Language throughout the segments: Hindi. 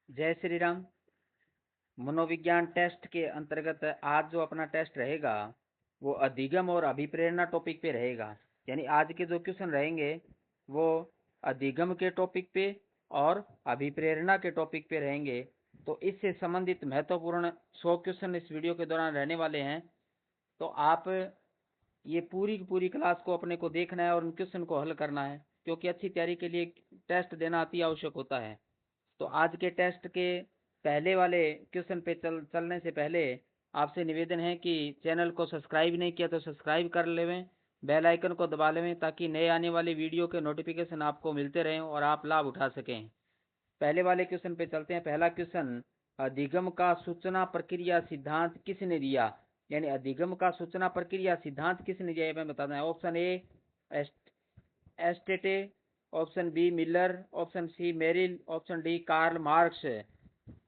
जय श्री राम। मनोविज्ञान टेस्ट के अंतर्गत आज जो अपना टेस्ट रहेगा वो अधिगम और अभिप्रेरणा टॉपिक पे रहेगा। यानी आज के जो क्वेश्चन रहेंगे वो अधिगम के टॉपिक पे और अभिप्रेरणा के टॉपिक पे रहेंगे। तो इससे संबंधित महत्वपूर्ण 100 क्वेश्चन इस वीडियो के दौरान रहने वाले हैं। तो आप ये पूरी की पूरी क्लास को अपने को देखना है और उन क्वेश्चन को हल करना है, क्योंकि अच्छी तैयारी के लिए टेस्ट देना अति आवश्यक होता है। तो आज के टेस्ट के पहले वाले क्वेश्चन पे चलने से पहले आपसे निवेदन है कि चैनल को सब्सक्राइब नहीं किया तो सब्सक्राइब कर लेवें, बेल आइकन को दबा लेवें, ताकि नए आने वाली वीडियो के नोटिफिकेशन आपको मिलते रहें और आप लाभ उठा सकें। पहले वाले क्वेश्चन पे चलते हैं। पहला क्वेश्चन, अधिगम का सूचना प्रक्रिया सिद्धांत किसने दिया? यानी अधिगम का सूचना प्रक्रिया सिद्धांत किसने दिया, मैं बताना है। ऑप्शन ए एस्टेटे, option B Miller, option C Merrill, option D Karl Marx.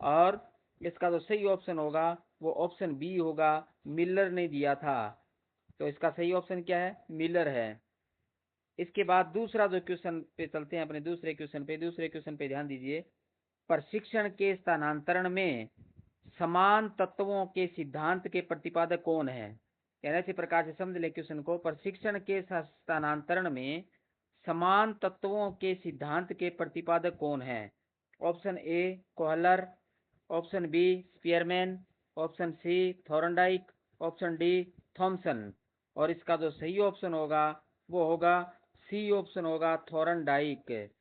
और इसका जो सही ऑप्शन होगा वो ऑप्शन बी होगा, मिलर ने दिया था। तो इसका सही ऑप्शन क्या है? मिलर है। इसके बाद दूसरा जो क्वेश्चन पे चलते हैं अपने दूसरे क्वेश्चन पे ध्यान दीजिए। प्रशिक्षण के स्थानांतरण में समान तत्वों के सिद्धांत के प्रतिपादक कौन है? यानी इसी प्रकार से समझ ले क्वेश्चन को। प्रशिक्षण के स्थानांतरण में समान तत्वों के सिद्धांत के प्रतिपादक कौन है? Option A Kohler, option B Spearman, option C Thorndike, option D Thomson. और इसका जो सही ऑप्शन होगा वो होगा सी ऑप्शन होगा, थॉर्नडाइक।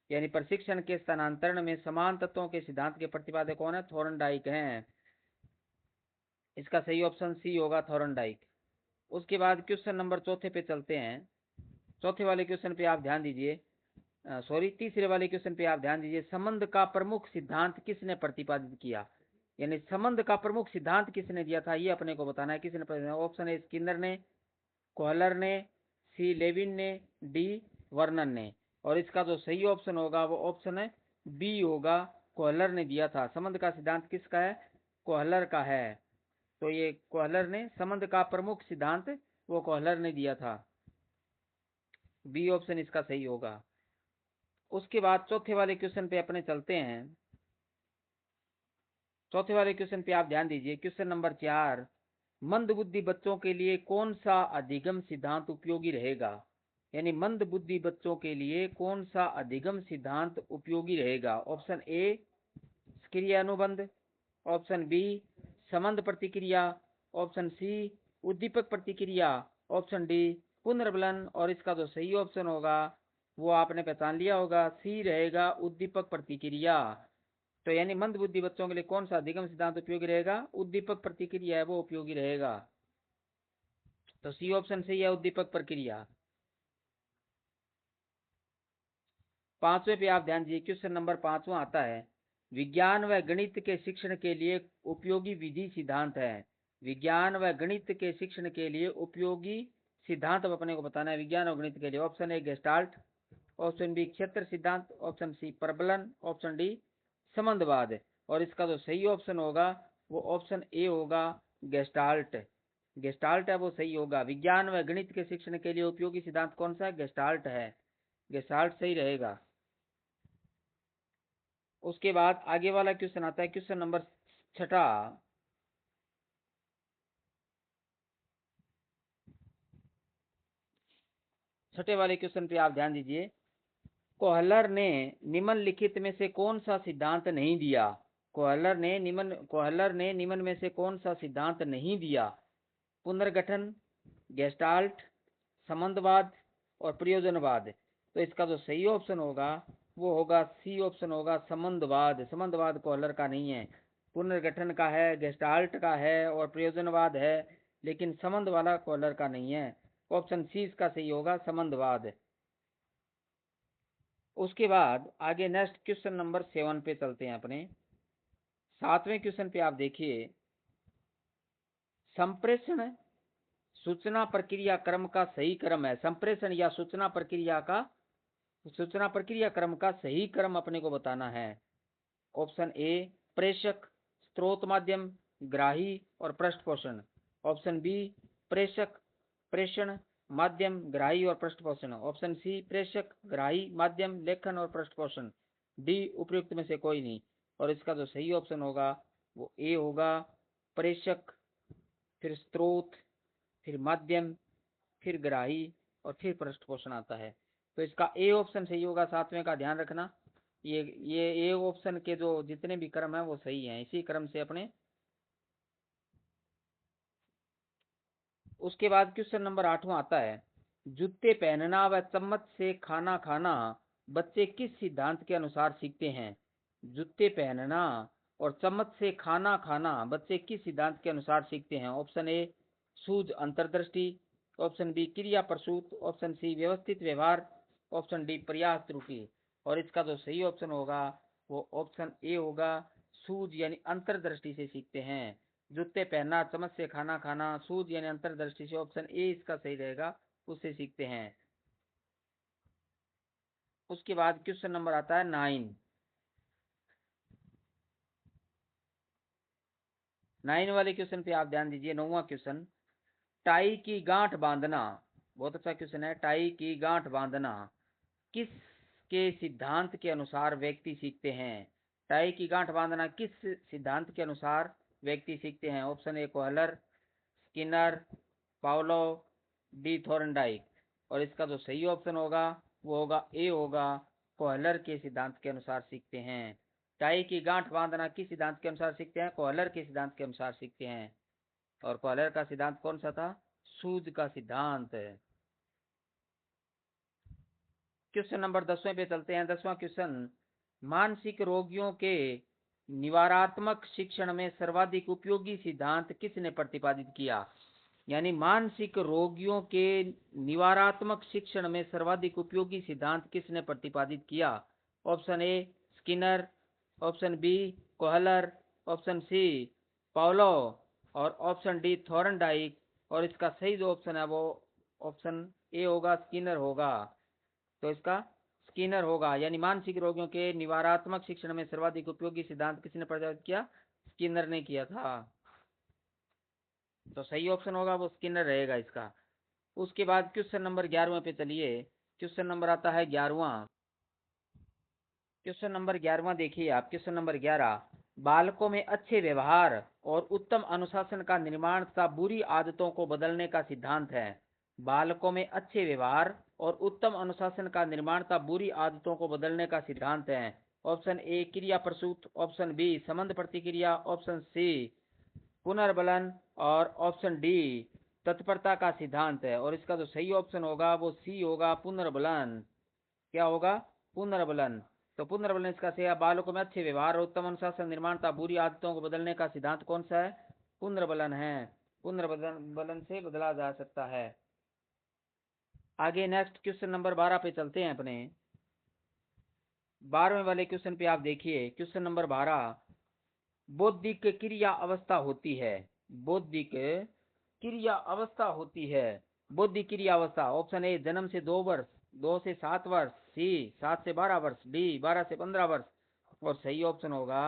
यानी प्रशिक्षण के स्थानांतरण में समान तत्वों के सिद्धांत के प्रतिपादक कौन है? थॉर्नडाइक हैं। इसका सही ऑप्शन सी होगा, थॉर्नडाइक। उसके बाद क्वेश्चन नंबर चौथे पे चलते हैं। चौथे वाले क्वेश्चन पे आप ध्यान दीजिए, तीसरे वाले क्वेश्चन पे आप ध्यान दीजिए। संबंध का प्रमुख सिद्धांत किसने प्रतिपादित किया? यानी संबंध का प्रमुख सिद्धांत किसने दिया था, ये अपने को बताना है। किसने? ऑप्शन ए स्किनर ने, कोहलर ने, सी लेविन ने, डी वर्नन ने। और इसका जो सही ऑप्शन होगा वो ऑप्शन है बी होगा, कोहलर ने दिया था। संबंध का सिद्धांत किसका है? कोहलर का है। तो ये कोहलर ने संबंध का प्रमुख सिद्धांत वो कोहलर ने दिया था। बी ऑप्शन इसका सही होगा। उसके बाद चौथे वाले क्वेश्चन पे अपने चलते हैं। चौथे वाले क्वेश्चन पे आप ध्यान दीजिए। क्वेश्चन नंबर 4, मंद बुद्धि बच्चों के लिए कौन सा अधिगम सिद्धांत उपयोगी रहेगा? यानी मंद बुद्धि बच्चों के लिए कौन सा अधिगम सिद्धांत उपयोगी रहेगा? ऑप्शन ए क्रिया अनुबंध, ऑप्शन बी संबंध प्रतिक्रिया, ऑप्शन सी उद्दीपक प्रतिक्रिया, ऑप्शन डी पुनर्बलन। और इसका जो सही ऑप्शन होगा वो आपने पहचान लिया होगा, सी रहेगा, उद्दीपक प्रतिक्रिया। तो यानी मंद बुद्धि बच्चों के लिए कौन सा अधिगम सिद्धांत उपयोगी रहेगा? उद्दीपक प्रतिक्रिया है वो उपयोगी रहेगा। तो सी ऑप्शन सही है, उद्दीपक प्रक्रिया। पांचवे पे आप ध्यान दीजिए। क्वेश्चन नंबर 5वां आता है, विज्ञान व गणित के शिक्षण के लिए उपयोगी विधि सिद्धांत है। विज्ञान व गणित के शिक्षण के लिए उपयोगी सिद्धांत अपने को बताना है विज्ञान और गणित के लिए। Option A Gestalt, option B क्षेत्र सिद्धांत, ऑप्शन सी प्रबलन, ऑप्शन डी संबंधवाद। और इसका जो सही ऑप्शन होगा वो ऑप्शन ए होगा, गेस्टाल्ट। गेस्टाल्ट है वो सही होगा। विज्ञान व गणित के शिक्षण के लिए उपयोगी सिद्धांत कौन सा है? गेस्टाल्ट है। गेस्टाल्ट सही रहेगा। उसके बाद आगे वाला क्वेश्चन आता है, क्वेश्चन नंबर 6। छठे वाले क्वेश्चन पे आप ध्यान दीजिए। कोहलर ने निम्नलिखित में से कौन सा सिद्धांत नहीं दिया? कोहलर ने निम्न में से कौन सा सिद्धांत नहीं दिया? पुनर्गठन, गेस्टाल्ट, संबंधवाद और प्रयोजनवाद। तो इसका जो सही ऑप्शन होगा वो होगा सी ऑप्शन होगा, संबंधवाद। संबंधवाद कोहलर का नहीं है, पुनर्गठन का है, गेस्टाल्ट का है और प्रयोजनवाद है, लेकिन संबंध वाला कोहलर का नहीं है। ऑप्शन सी इसका सही होगा, संबंधवाद। उसके बाद आगे नेक्स्ट क्वेश्चन नंबर 7 पे चलते हैं अपने। 7वें क्वेश्चन पे आप देखिए, संप्रेषण सूचना प्रक्रिया क्रम का सही क्रम है। संप्रेषण या सूचना प्रक्रिया क्रम का सही क्रम अपने को बताना है। ऑप्शन ए प्रेषक, स्रोत माध्यम, ग्राही और पृष्ठपोषण। ऑप्शन बी प्रेषक, प्रेषण, माध्यम, ग्राही और पृष्ठपोषण। ऑप्शन सी प्रेषक, ग्राही, माध्यम, लेखन और पृष्ठपोषण। डी उपयुक्त में से कोई नहीं। और इसका जो सही ऑप्शन होगा वो ए होगा, प्रेषक, फिर स्रोत, फिर माध्यम, फिर ग्राही और फिर पृष्ठपोषण आता है। तो इसका ए ऑप्शन सही होगा, 7वें का ध्यान रखना। ये ए ऑप्शन के जो जितने भी क्रम है वो सही हैं, इसी क्रम से अपने। उसके बाद क्वेश्चन नंबर 8वां आता है, जूते पहनना व चम्मच से खाना खाना बच्चे किस सिद्धांत के अनुसार सीखते हैं? जूते पहनना और चम्मच से खाना खाना बच्चे किस सिद्धांत के अनुसार सीखते हैं? ऑप्शन ए सूझ अंतर्दृष्टि, ऑप्शन बी क्रिया प्रसूत, ऑप्शन सी व्यवस्थित व्यवहार, ऑप्शन डी प्रयास त्रुटि। और इसका जो सही ऑप्शन होगा वो ऑप्शन ए होगा, सूझ यानी अंतर्दृष्टि से सीखते हैं। जूते पहनना, चम्मच से खाना खाना, सूझ यानी अंतर्दृष्टि से, ऑप्शन ए इसका सही रहेगा, उससे सीखते हैं। उसके बाद क्वेश्चन नंबर आता है 9 वाले क्वेश्चन पे आप ध्यान दीजिए। 9वां क्वेश्चन, टाई की गांठ बांधना, बहुत अच्छा क्वेश्चन है। टाई की गांठ बांधना किस के सिद्धांत के अनुसार व्यक्ति सीखते हैं? टाई की गांठ बांधना किस सिद्धांत के अनुसार व्यक्ति सीखते हैं? Option A Kohler, Skinner, Pavlov, D Thorndike. और इसका जो सही ऑप्शन होगा वो होगा ए होगा, कोहलर के सिद्धांत के अनुसार सीखते हैं। टाई की गांठ बांधना किस सिद्धांत के अनुसार सीखते हैं? कोहलर के सिद्धांत के अनुसार सीखते हैं। और कोहलर का सिद्धांत कौन सा था? सूझ का सिद्धांत। क्वेश्चन नंबर 10वें पे चलते हैं। 10वां क्वेश्चन, मानसिक रोगियों के निवारात्मक शिक्षण में सर्वाधिक उपयोगी सिद्धांत किसने प्रतिपादित किया? यानी मानसिक रोगियों के निवारात्मक शिक्षण में सर्वाधिक उपयोगी सिद्धांत किसने प्रतिपादित किया? Option A Skinner, option B Kohler, option C Pavlov और ऑप्शन डी थॉर्नडाइक। और इसका सही जो ऑप्शन है वो ऑप्शन ए होगा, स्किनर होगा। तो इसका स्किनर होगा, यानी मानसिक रोगियों के निवारात्मक शिक्षण में सर्वाधिक उपयोगी सिद्धांत किसने प्रतिपादित किया? स्किनर ने किया था। तो सही ऑप्शन होगा वो स्किनर रहेगा इसका। उसके बाद क्वेश्चन नंबर 11वें पे चलिए। क्वेश्चन नंबर आता है 11वां। क्वेश्चन नंबर 11वां देखिए आप। क्वेश्चन नंबर 11, बालकों में अच्छे व्यवहार और उत्तम अनुशासन का निर्माण तथा बुरी आदतों को बदलने का सिद्धांत है। बालकों में अच्छे व्यवहार और उत्तम अनुशासन का निर्माण तथा बुरी आदतों को बदलने का सिद्धांत है। ऑप्शन ए क्रिया प्रसूत, ऑप्शन बी संबंध प्रतिक्रिया, ऑप्शन सी पुनर्बलन और ऑप्शन डी तत्परता का सिद्धांत है। और इसका जो सही ऑप्शन होगा वो सी होगा, पुनर्बलन। क्या होगा? पुनर्बलन। तो पुनर्बलन इसका सही है। बालकों में अच्छे व्यवहार और उत्तम अनुशासन निर्माण तथा बुरी आदतों को बदलने का सिद्धांत कौन सा है? पुनर्बलन है। पुनर्बलन से बदला जा सकता है। आगे नेक्स्ट क्वेश्चन नंबर 12 पे चलते हैं अपने। 12वें वाले क्वेश्चन पे आप देखिए। क्वेश्चन नंबर 12, बौद्धिक क्रिया अवस्था होती है। बौद्धिक क्रिया अवस्था होती है। बौद्धिक क्रिया अवस्था, ऑप्शन ए जन्म से 2 वर्ष, 2 से 7 वर्ष, सी 7 से 12 वर्ष, डी 12 से 15 वर्ष। और सही ऑप्शन होगा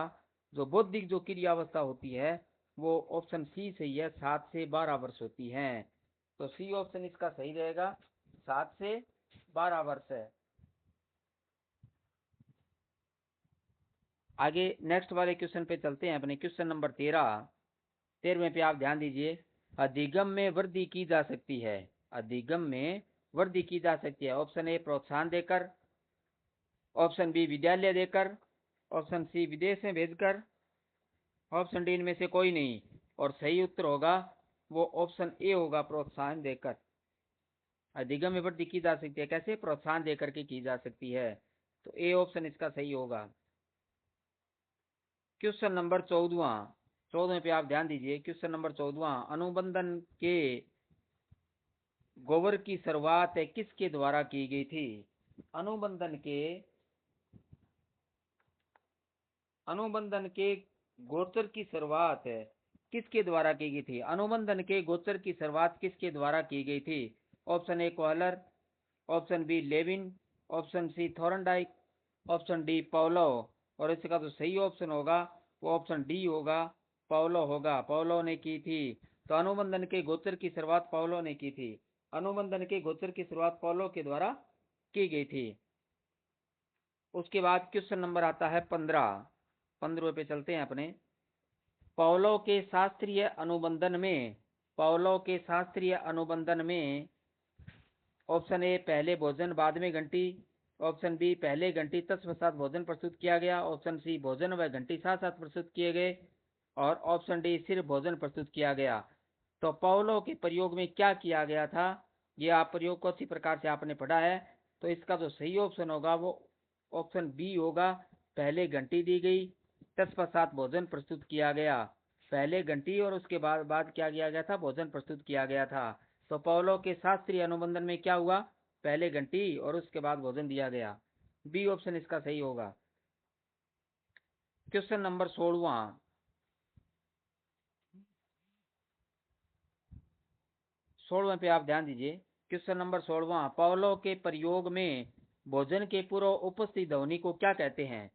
जो बौद्धिक जो क्रिया अवस्था होती है वो ऑप्शन सी सही है, 7 से 12 वर्ष होती है। तो सी ऑप्शन इसका सही रहेगा, 7 से 12 वर्ष है। आगे नेक्स्ट वाले क्वेश्चन पे चलते हैं अपने। क्वेश्चन नंबर 13वें पे आप ध्यान दीजिए। अधिगम में वृद्धि की जा सकती है। अधिगम में वृद्धि की जा सकती है। ऑप्शन ए प्रोत्साहन देकर, ऑप्शन बी विद्यालय देकर, ऑप्शन सी विदेश में भेजकर, ऑप्शन डी इनमें से कोई नहीं। और सही उत्तर होगा वो ऑप्शन ए होगा, प्रोत्साहन देकर। अधिगम में वृद्धि की जा सकती है, कैसे? प्रोत्साहन देकर के की जा सकती है। तो ए ऑप्शन इसका सही होगा। क्वेश्चन नंबर 14वें पे आप ध्यान दीजिए। क्वेश्चन नंबर 14वां, अनुबंधन के गोबर की शुरुआत किसके द्वारा की गई थी? अनुबंधन के गोचर की शुरुआत किसके द्वारा की गई थी? अनुबंधन के गोचर की शुरुआत किसके द्वारा की गई थी? Option A Kohler, option B Lewin, option C Thorndike, option D Pavlov. और इसका तो सही ऑप्शन होगा वो ऑप्शन डी होगा, पावलोव होगा। पावलोव ने की थी। तो अनुबंधन के गोचर की शुरुआत पावलोव ने की थी। अनुबंधन के गोचर की शुरुआत पावलोव के द्वारा की गई थी। उसके बाद क्वेश्चन नंबर आता है 15। 15वें पे चलते हैं अपने। पावलोव के शास्त्रीय अनुबंधन में, पावलोव के शास्त्रीय अनुबंधन में ऑप्शन ए पहले भोजन बाद में घंटी, ऑप्शन बी पहले घंटी तत्पश्चात भोजन प्रस्तुत किया गया, ऑप्शन सी भोजन व घंटी साथ साथ प्रस्तुत किए गए, और ऑप्शन डी सिर्फ भोजन प्रस्तुत किया गया। तो पावलोव के प्रयोग में क्या किया गया था, ये आप प्रयोग को अच्छी प्रकार से आपने पढ़ा है। तो इसका जो सही ऑप्शन होगा वो ऑप्शन बी होगा, पहले घंटी दी गई तत्पश्चात भोजन प्रस्तुत किया गया। पहले घंटी और उसके बाद क्या किया गया था, भोजन प्रस्तुत किया गया था। तो पावलोव के शास्त्रीय अनुबंधन में क्या हुआ, पहले घंटी और उसके बाद भोजन दिया गया। बी ऑप्शन इसका सही होगा। क्वेश्चन नंबर 16वें पे आप ध्यान दीजिए। क्वेश्चन नंबर 16, पावलोव के प्रयोग में भोजन के पूर्व उपस्थित ध्वनि को क्या कहते हैं।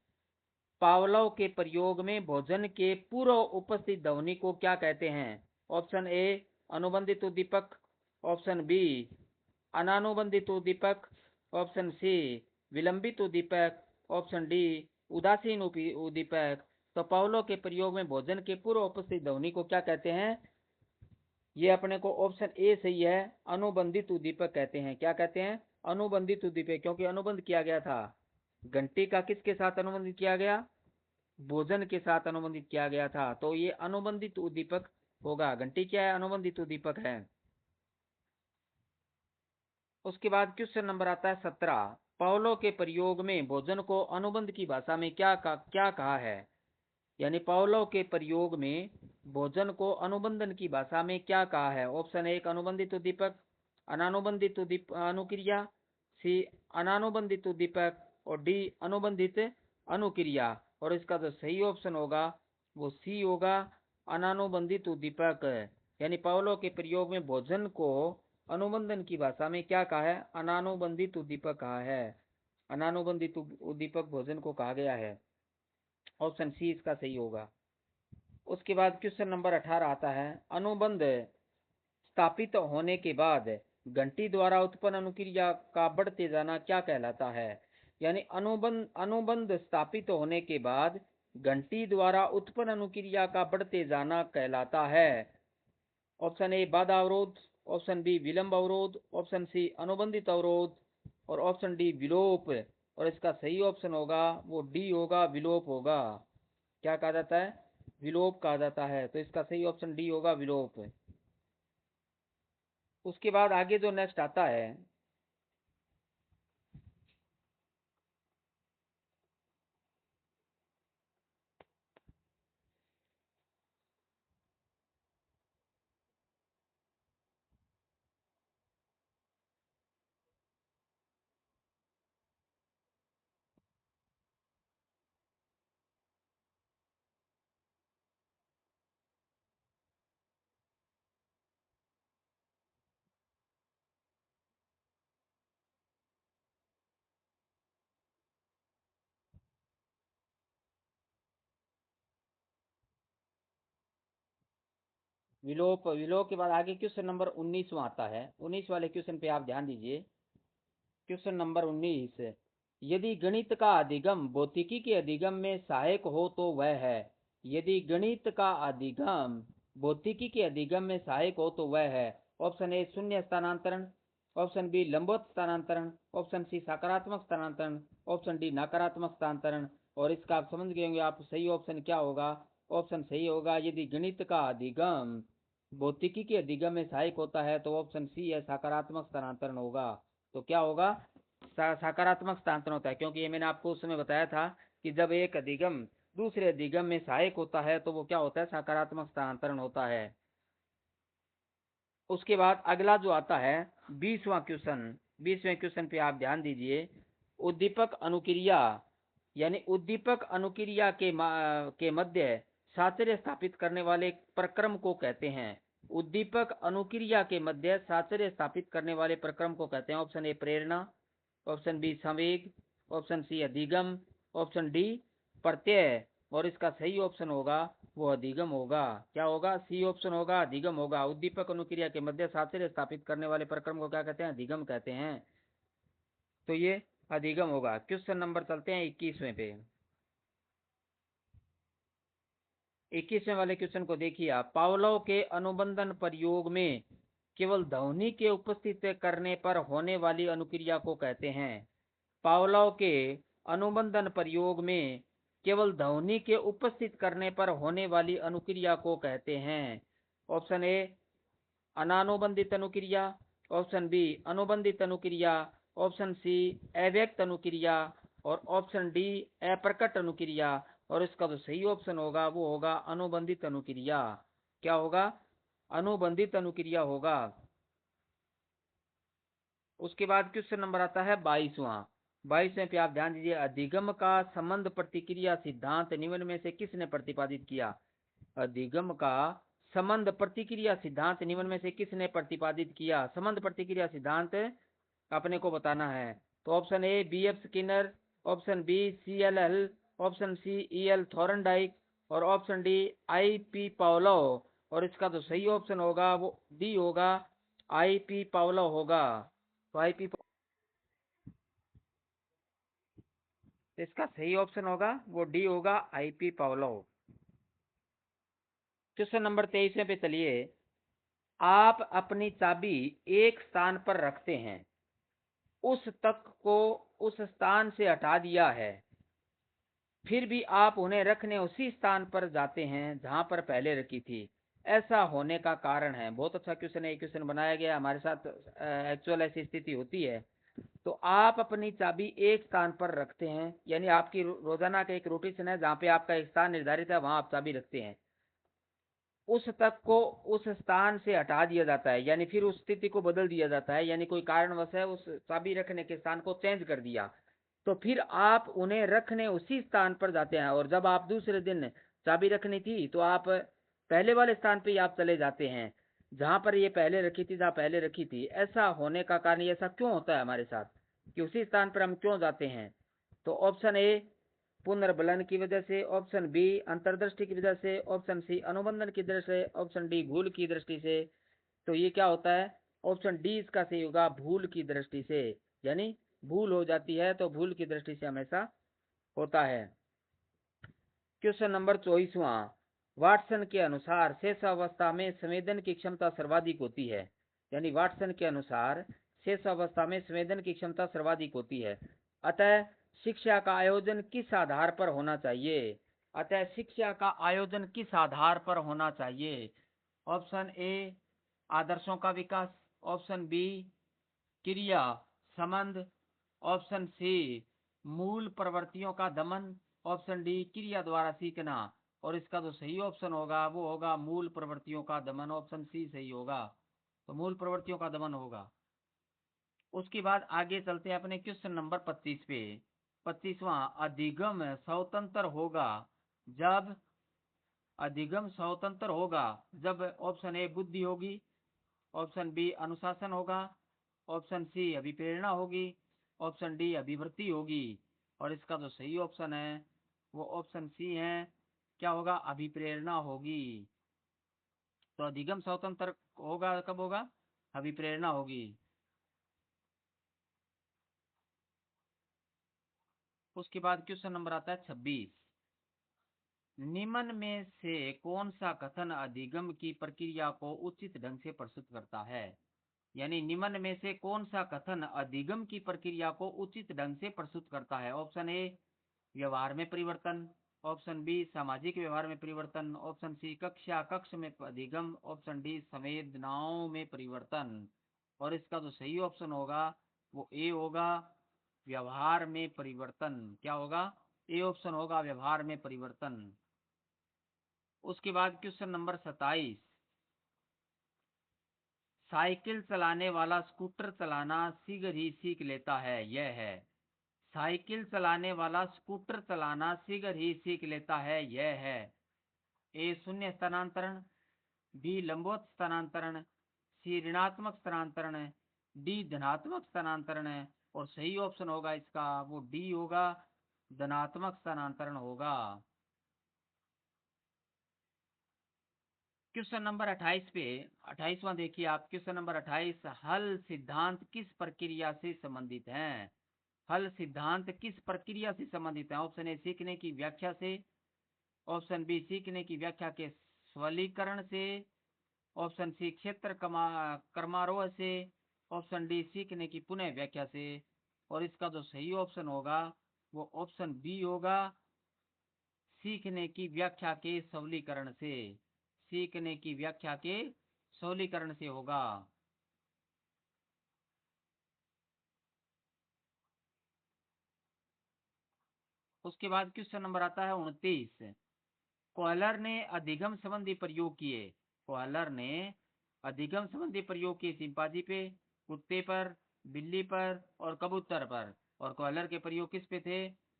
पावलोव के प्रयोग में भोजन के पूर्व उपस्थित ध्वनि को क्या कहते हैं। ऑप्शन ए अनुबंधित उद्दीपक, ऑप्शन बी अनानुबंधित उद्दीपक, ऑप्शन सी विलंबित उद्दीपक, ऑप्शन डी उदासीन उद्दीपक। तो पावलोव के प्रयोग में भोजन के पूर्व उपस्थित ध्वनि को क्या कहते हैं, ये अपने को ऑप्शन ए सही है, अनुबंधित उद्दीपक कहते हैं। क्या कहते हैं, अनुबंधित उद्दीपक, क्योंकि अनुबंध किया गया था। घंटी का किसके साथ अनुबंधित किया गया, भोजन के साथ अनुबंधित किया गया था। तो ये अनुबंधित उद्दीपक होगा। घंटी क्या है, अनुबंधित उद्दीपक है। उसके बाद क्वेश्चन नंबर आता है 17, पावलोव के प्रयोग में भोजन को अनुबंध की भाषा में क्या कहा है। यानी पावलोव के प्रयोग में भोजन को अनुबंधन की भाषा में क्या कहा है। ऑप्शन एक अनुबंधित उद्दीपक, अनानुबंधित अनुक्रिया, सी अनानुबंधित उद्दीपक, और डी अनुबंधित अनुक्रिया। और इसका जो सही ऑप्शन होगा वो सी होगा, अनानुबंधित उद्दीपक। यानी पावलोव के प्रयोग में भोजन को अनुबंधन की भाषा में क्या कहा है, अनानुबंधित उद्दीपक कहा है। अनानुबंधित उद्दीपक भोजन को कहा गया है। ऑप्शन सी इसका सही होगा। उसके बाद क्वेश्चन नंबर 18 आता है, अनुबंध स्थापित होने के बाद घंटी द्वारा उत्पन्न अनुक्रिया का बढ़ते जाना क्या कहलाता है। यानी अनुबंध स्थापित होने के बाद घंटी द्वारा उत्पन्न अनुक्रिया का बढ़ते जाना कहलाता है। ऑप्शन ए बाधा अवरोध, ऑप्शन बी विलंब अवरोध, ऑप्शन सी अनुबंधित अवरोध, और ऑप्शन डी विलोप। और इसका सही ऑप्शन होगा वो डी होगा, विलोप होगा। क्या कहा जाता है, विलोप कहा जाता है। तो इसका सही ऑप्शन डी होगा, विलोप। उसके बाद आगे जो नेक्स्ट आता है, विलोप के बाद आगे क्वेश्चन नंबर 19 आता है। 19 वाले क्वेश्चन पे आप ध्यान दीजिए। क्वेश्चन नंबर 19, यदि गणित का अधिगम भौतिकी के अधिगम में सहायक हो तो वह है। यदि गणित का अधिगम भौतिकी के अधिगम में सहायक हो तो वह है। ऑप्शन ए शून्य स्थानांतरण, ऑप्शन बी लंबवत स्थानांतरण, ऑप्शन सी सकारात्मक स्थानांतरण, ऑप्शन डी नकारात्मक स्थानांतरण। और इसका आप समझ गए होंगे आप, सही ऑप्शन क्या होगा। ऑप्शन सही होगा, यदि गणित का अधिगम भौतिकी के अधिगम में सहायक होता है तो ऑप्शन सी है, सकारात्मक स्थानांतरण होगा। तो क्या होगा, सकारात्मक स्थानांतरण होता है। क्योंकि ये मैंने आपको उस समय बताया था कि जब एक अधिगम दूसरे अधिगम में सहायक होता है तो वो क्या होता है, सकारात्मक स्थानांतरण होता है। उसके बाद अगला जो आता है 20वां क्वेश्चन। 20वें क्वेश्चन पे आप ध्यान दीजिए। उद्दीपक अनुक्रिया, यानी उद्दीपक अनुक्रिया के मध्य साहचर्य स्थापित करने वाले प्रक्रम को कहते हैं। उद्दीपक अनुक्रिया के मध्य साहचर्य स्थापित करने वाले प्रक्रम को कहते हैं। ऑप्शन ए प्रेरणा, ऑप्शन बी संवेग, ऑप्शन सी अधिगम, ऑप्शन डी प्रत्यय। और इसका सही ऑप्शन होगा वो अधिगम होगा। क्या होगा, सी ऑप्शन होगा, अधिगम होगा। उद्दीपक अनुक्रिया के मध्य साहचर्य स्थापित करने वाले प्रक्रम को क्या कहते हैं, अधिगम कहते हैं। तो ये अधिगम होगा। क्वेश्चन नंबर चलते हैं 21वें पे। 21वें वाले क्वेश्चन को देखिए आप। पावलोव के अनुबंधन प्रयोग में केवल ध्वनि के उपस्थित करने पर होने वाली अनुक्रिया को कहते हैं। पावलोव के अनुबंधन प्रयोग में केवल ध्वनि के उपस्थित करने पर होने वाली अनुक्रिया को कहते हैं। ऑप्शन ए अनानुबंधित अनुक्रिया, ऑप्शन बी अनुबंधित अनुक्रिया, ऑप्शन सी अव्यक्त अनुक्रिया और ऑप्शन डी अप्रकट अनुक्रिया। और इसका जो सही ऑप्शन होगा वो होगा अनुबंधित अनुक्रिया। क्या होगा? अनुबंधित अनुक्रिया होगा। उसके बाद क्वेश्चन नंबर आता है 22वां। 22वें पे आप ध्यान दीजिए। अधिगम का संबंध प्रतिक्रिया सिद्धांत निम्न में से किसने प्रतिपादित किया? अधिगम का संबंध प्रतिक्रिया सिद्धांत निम्न में से किसने प्रतिपादित किया? संबंध प्रतिक्रिया सिद्धांत अपने को बताना है। तो option A BF Skinner, option B CLL, option C EL Thorndike और ऑप्शन डी IP पावलोव। और इसका जो सही ऑप्शन होगा वो डी होगा, IP पावलोव होगा। तो इसका सही ऑप्शन होगा वो डी होगा, IP पावलोव। क्वेश्चन नंबर 23 पे चलिए। आप अपनी चाबी एक स्थान पर रखते हैं, उस तक को उस स्थान से हटा दिया है, फिर भी आप उन्हें रखने उसी स्थान पर जाते हैं जहां पर पहले रखी थी। ऐसा होने का कारण है। बहुत अच्छा क्वेश्चन है, क्वेश्चन बनाया गया। हमारे साथ एक्चुअल ऐसी स्थिति होती है। तो आप अपनी चाबी एक स्थान पर रखते हैं, यानी आपकी रोजाना का एक रोटेशन है जहाँ पे आपका एक स्थान निर्धारित है, वहां आप चाबी रखते हैं। उस तक को उस स्थान से हटा दिया जाता है, यानी फिर उस स्थिति को बदल दिया जाता है, यानी कोई कारणवश है उस चाबी रखने के स्थान को चेंज कर दिया, तो फिर आप उन्हें रखने उसी स्थान पर जाते हैं। और जब आप दूसरे दिन चाबी रखनी थी तो आप पहले वाले स्थान पे आप चले जाते हैं जहां पर ये पहले रखी थी, जहां पहले रखी थी। ऐसा होने का कारण, ऐसा क्यों होता है हमारे साथ कि उसी स्थान पर हम क्यों जाते हैं? तो ऑप्शन ए पुनर्बलन की वजह से, ऑप्शन बी अंतर्दृष्टि की वजह से, ऑप्शन सी अनुबंधन की दृष्टि से, ऑप्शन डी भूल की दृष्टि से। तो ये क्या होता है? ऑप्शन डी इसका सही होगा, भूल की दृष्टि से। यानी भूल हो जाती है तो भूल की दृष्टि से हमेशा होता है। Question number 24वां। वाटसन के अनुसार शेषावस्था में संवेदन की क्षमता सर्वाधिक होती है। यानी वाटसन के अनुसार शेषावस्था में संवेदन की क्षमता सर्वाधिक होती है। अतः शिक्षा का आयोजन किस आधार पर होना चाहिए? अतः शिक्षा का आयोजन किस आधार पर होना चाहिए? ऑप्शन ए आदर्शों का विकास, ऑप्शन बी क्रिया संबंध, ऑप्शन सी मूल प्रवृत्तियों का दमन, ऑप्शन डी क्रिया द्वारा सीखना। और इसका जो सही ऑप्शन होगा वो होगा मूल प्रवृत्तियों का दमन। ऑप्शन सी सही होगा। तो मूल प्रवृत्तियों का दमन होगा। उसके बाद आगे चलते हैं अपने क्वेश्चन नंबर 25 पे। 25वां। अधिगम स्वतंत्र होगा जब, अधिगम स्वतंत्र होगा जब ऑप्शन ए बुद्धि होगी, ऑप्शन बी अनुशासन होगा, ऑप्शन सी अभिप्रेरणा होगी, ऑप्शन डी अभिवृत्ति होगी। और इसका जो सही ऑप्शन है वो ऑप्शन सी है। क्या होगा? अभिप्रेरणा होगी। तो अधिगम स्वतंत्र होगा कब होगा? अभिप्रेरणा होगी। उसके बाद क्वेश्चन नंबर आता है 26। निम्न में से कौन सा कथन अधिगम की प्रक्रिया को उचित ढंग से प्रस्तुत करता है? यानी निम्न में से कौन सा कथन अधिगम की प्रक्रिया को उचित ढंग से प्रस्तुत करता है? ऑप्शन ए व्यवहार में परिवर्तन, ऑप्शन बी सामाजिक व्यवहार में परिवर्तन, ऑप्शन सी कक्षा कक्ष में अधिगम, ऑप्शन डी संवेदनाओं में परिवर्तन। और इसका जो सही ऑप्शन होगा वो ए होगा, व्यवहार में परिवर्तन। क्या होगा? ए ऑप्शन होगा, व्यवहार में परिवर्तन। उसके बाद क्वेश्चन नंबर 27। साइकिल चलाने वाला स्कूटर चलाना शीघ्र ही सीख लेता है, यह है। साइकिल चलाने वाला स्कूटर चलाना शीघ्र ही सीख लेता है, यह है। ए शून्य स्थानांतरण, बी लंबवत स्थानांतरण, सी ऋणात्मक स्थानांतरण, डी धनात्मक स्थानांतरण। और सही ऑप्शन होगा इसका वो डी होगा, धनात्मक स्थानांतरण होगा। क्वेश्चन नंबर 28 पे 28वां देखिए आप। Question number 28। हल सिद्धांत किस प्रक्रिया से संबंधित है? हल सिद्धांत किस प्रक्रिया से संबंधित है? ऑप्शन ए सीखने की व्याख्या से, ऑप्शन बी सीखने की व्याख्या के सरलीकरण से, ऑप्शन सी क्षेत्र कर्मारोह से, ऑप्शन डी सीखने की पुनः व्याख्या से। और इसका जो सही ऑप्शन होगा वो ऑप्शन बी होगा, सीखने की व्याख्या के सरलीकरण से। सीखने की व्याख्या के सरलीकरण से होगा। उसके बाद क्वेश्चन नंबर आता है 29। कोहलर ने अधिगम संबंधी प्रयोग किए। कोहलर ने अधिगम संबंधी प्रयोग किए चिंपांजी पे, कुत्ते पर, बिल्ली पर और कबूतर पर। और कोहलर के प्रयोग किस पे थे?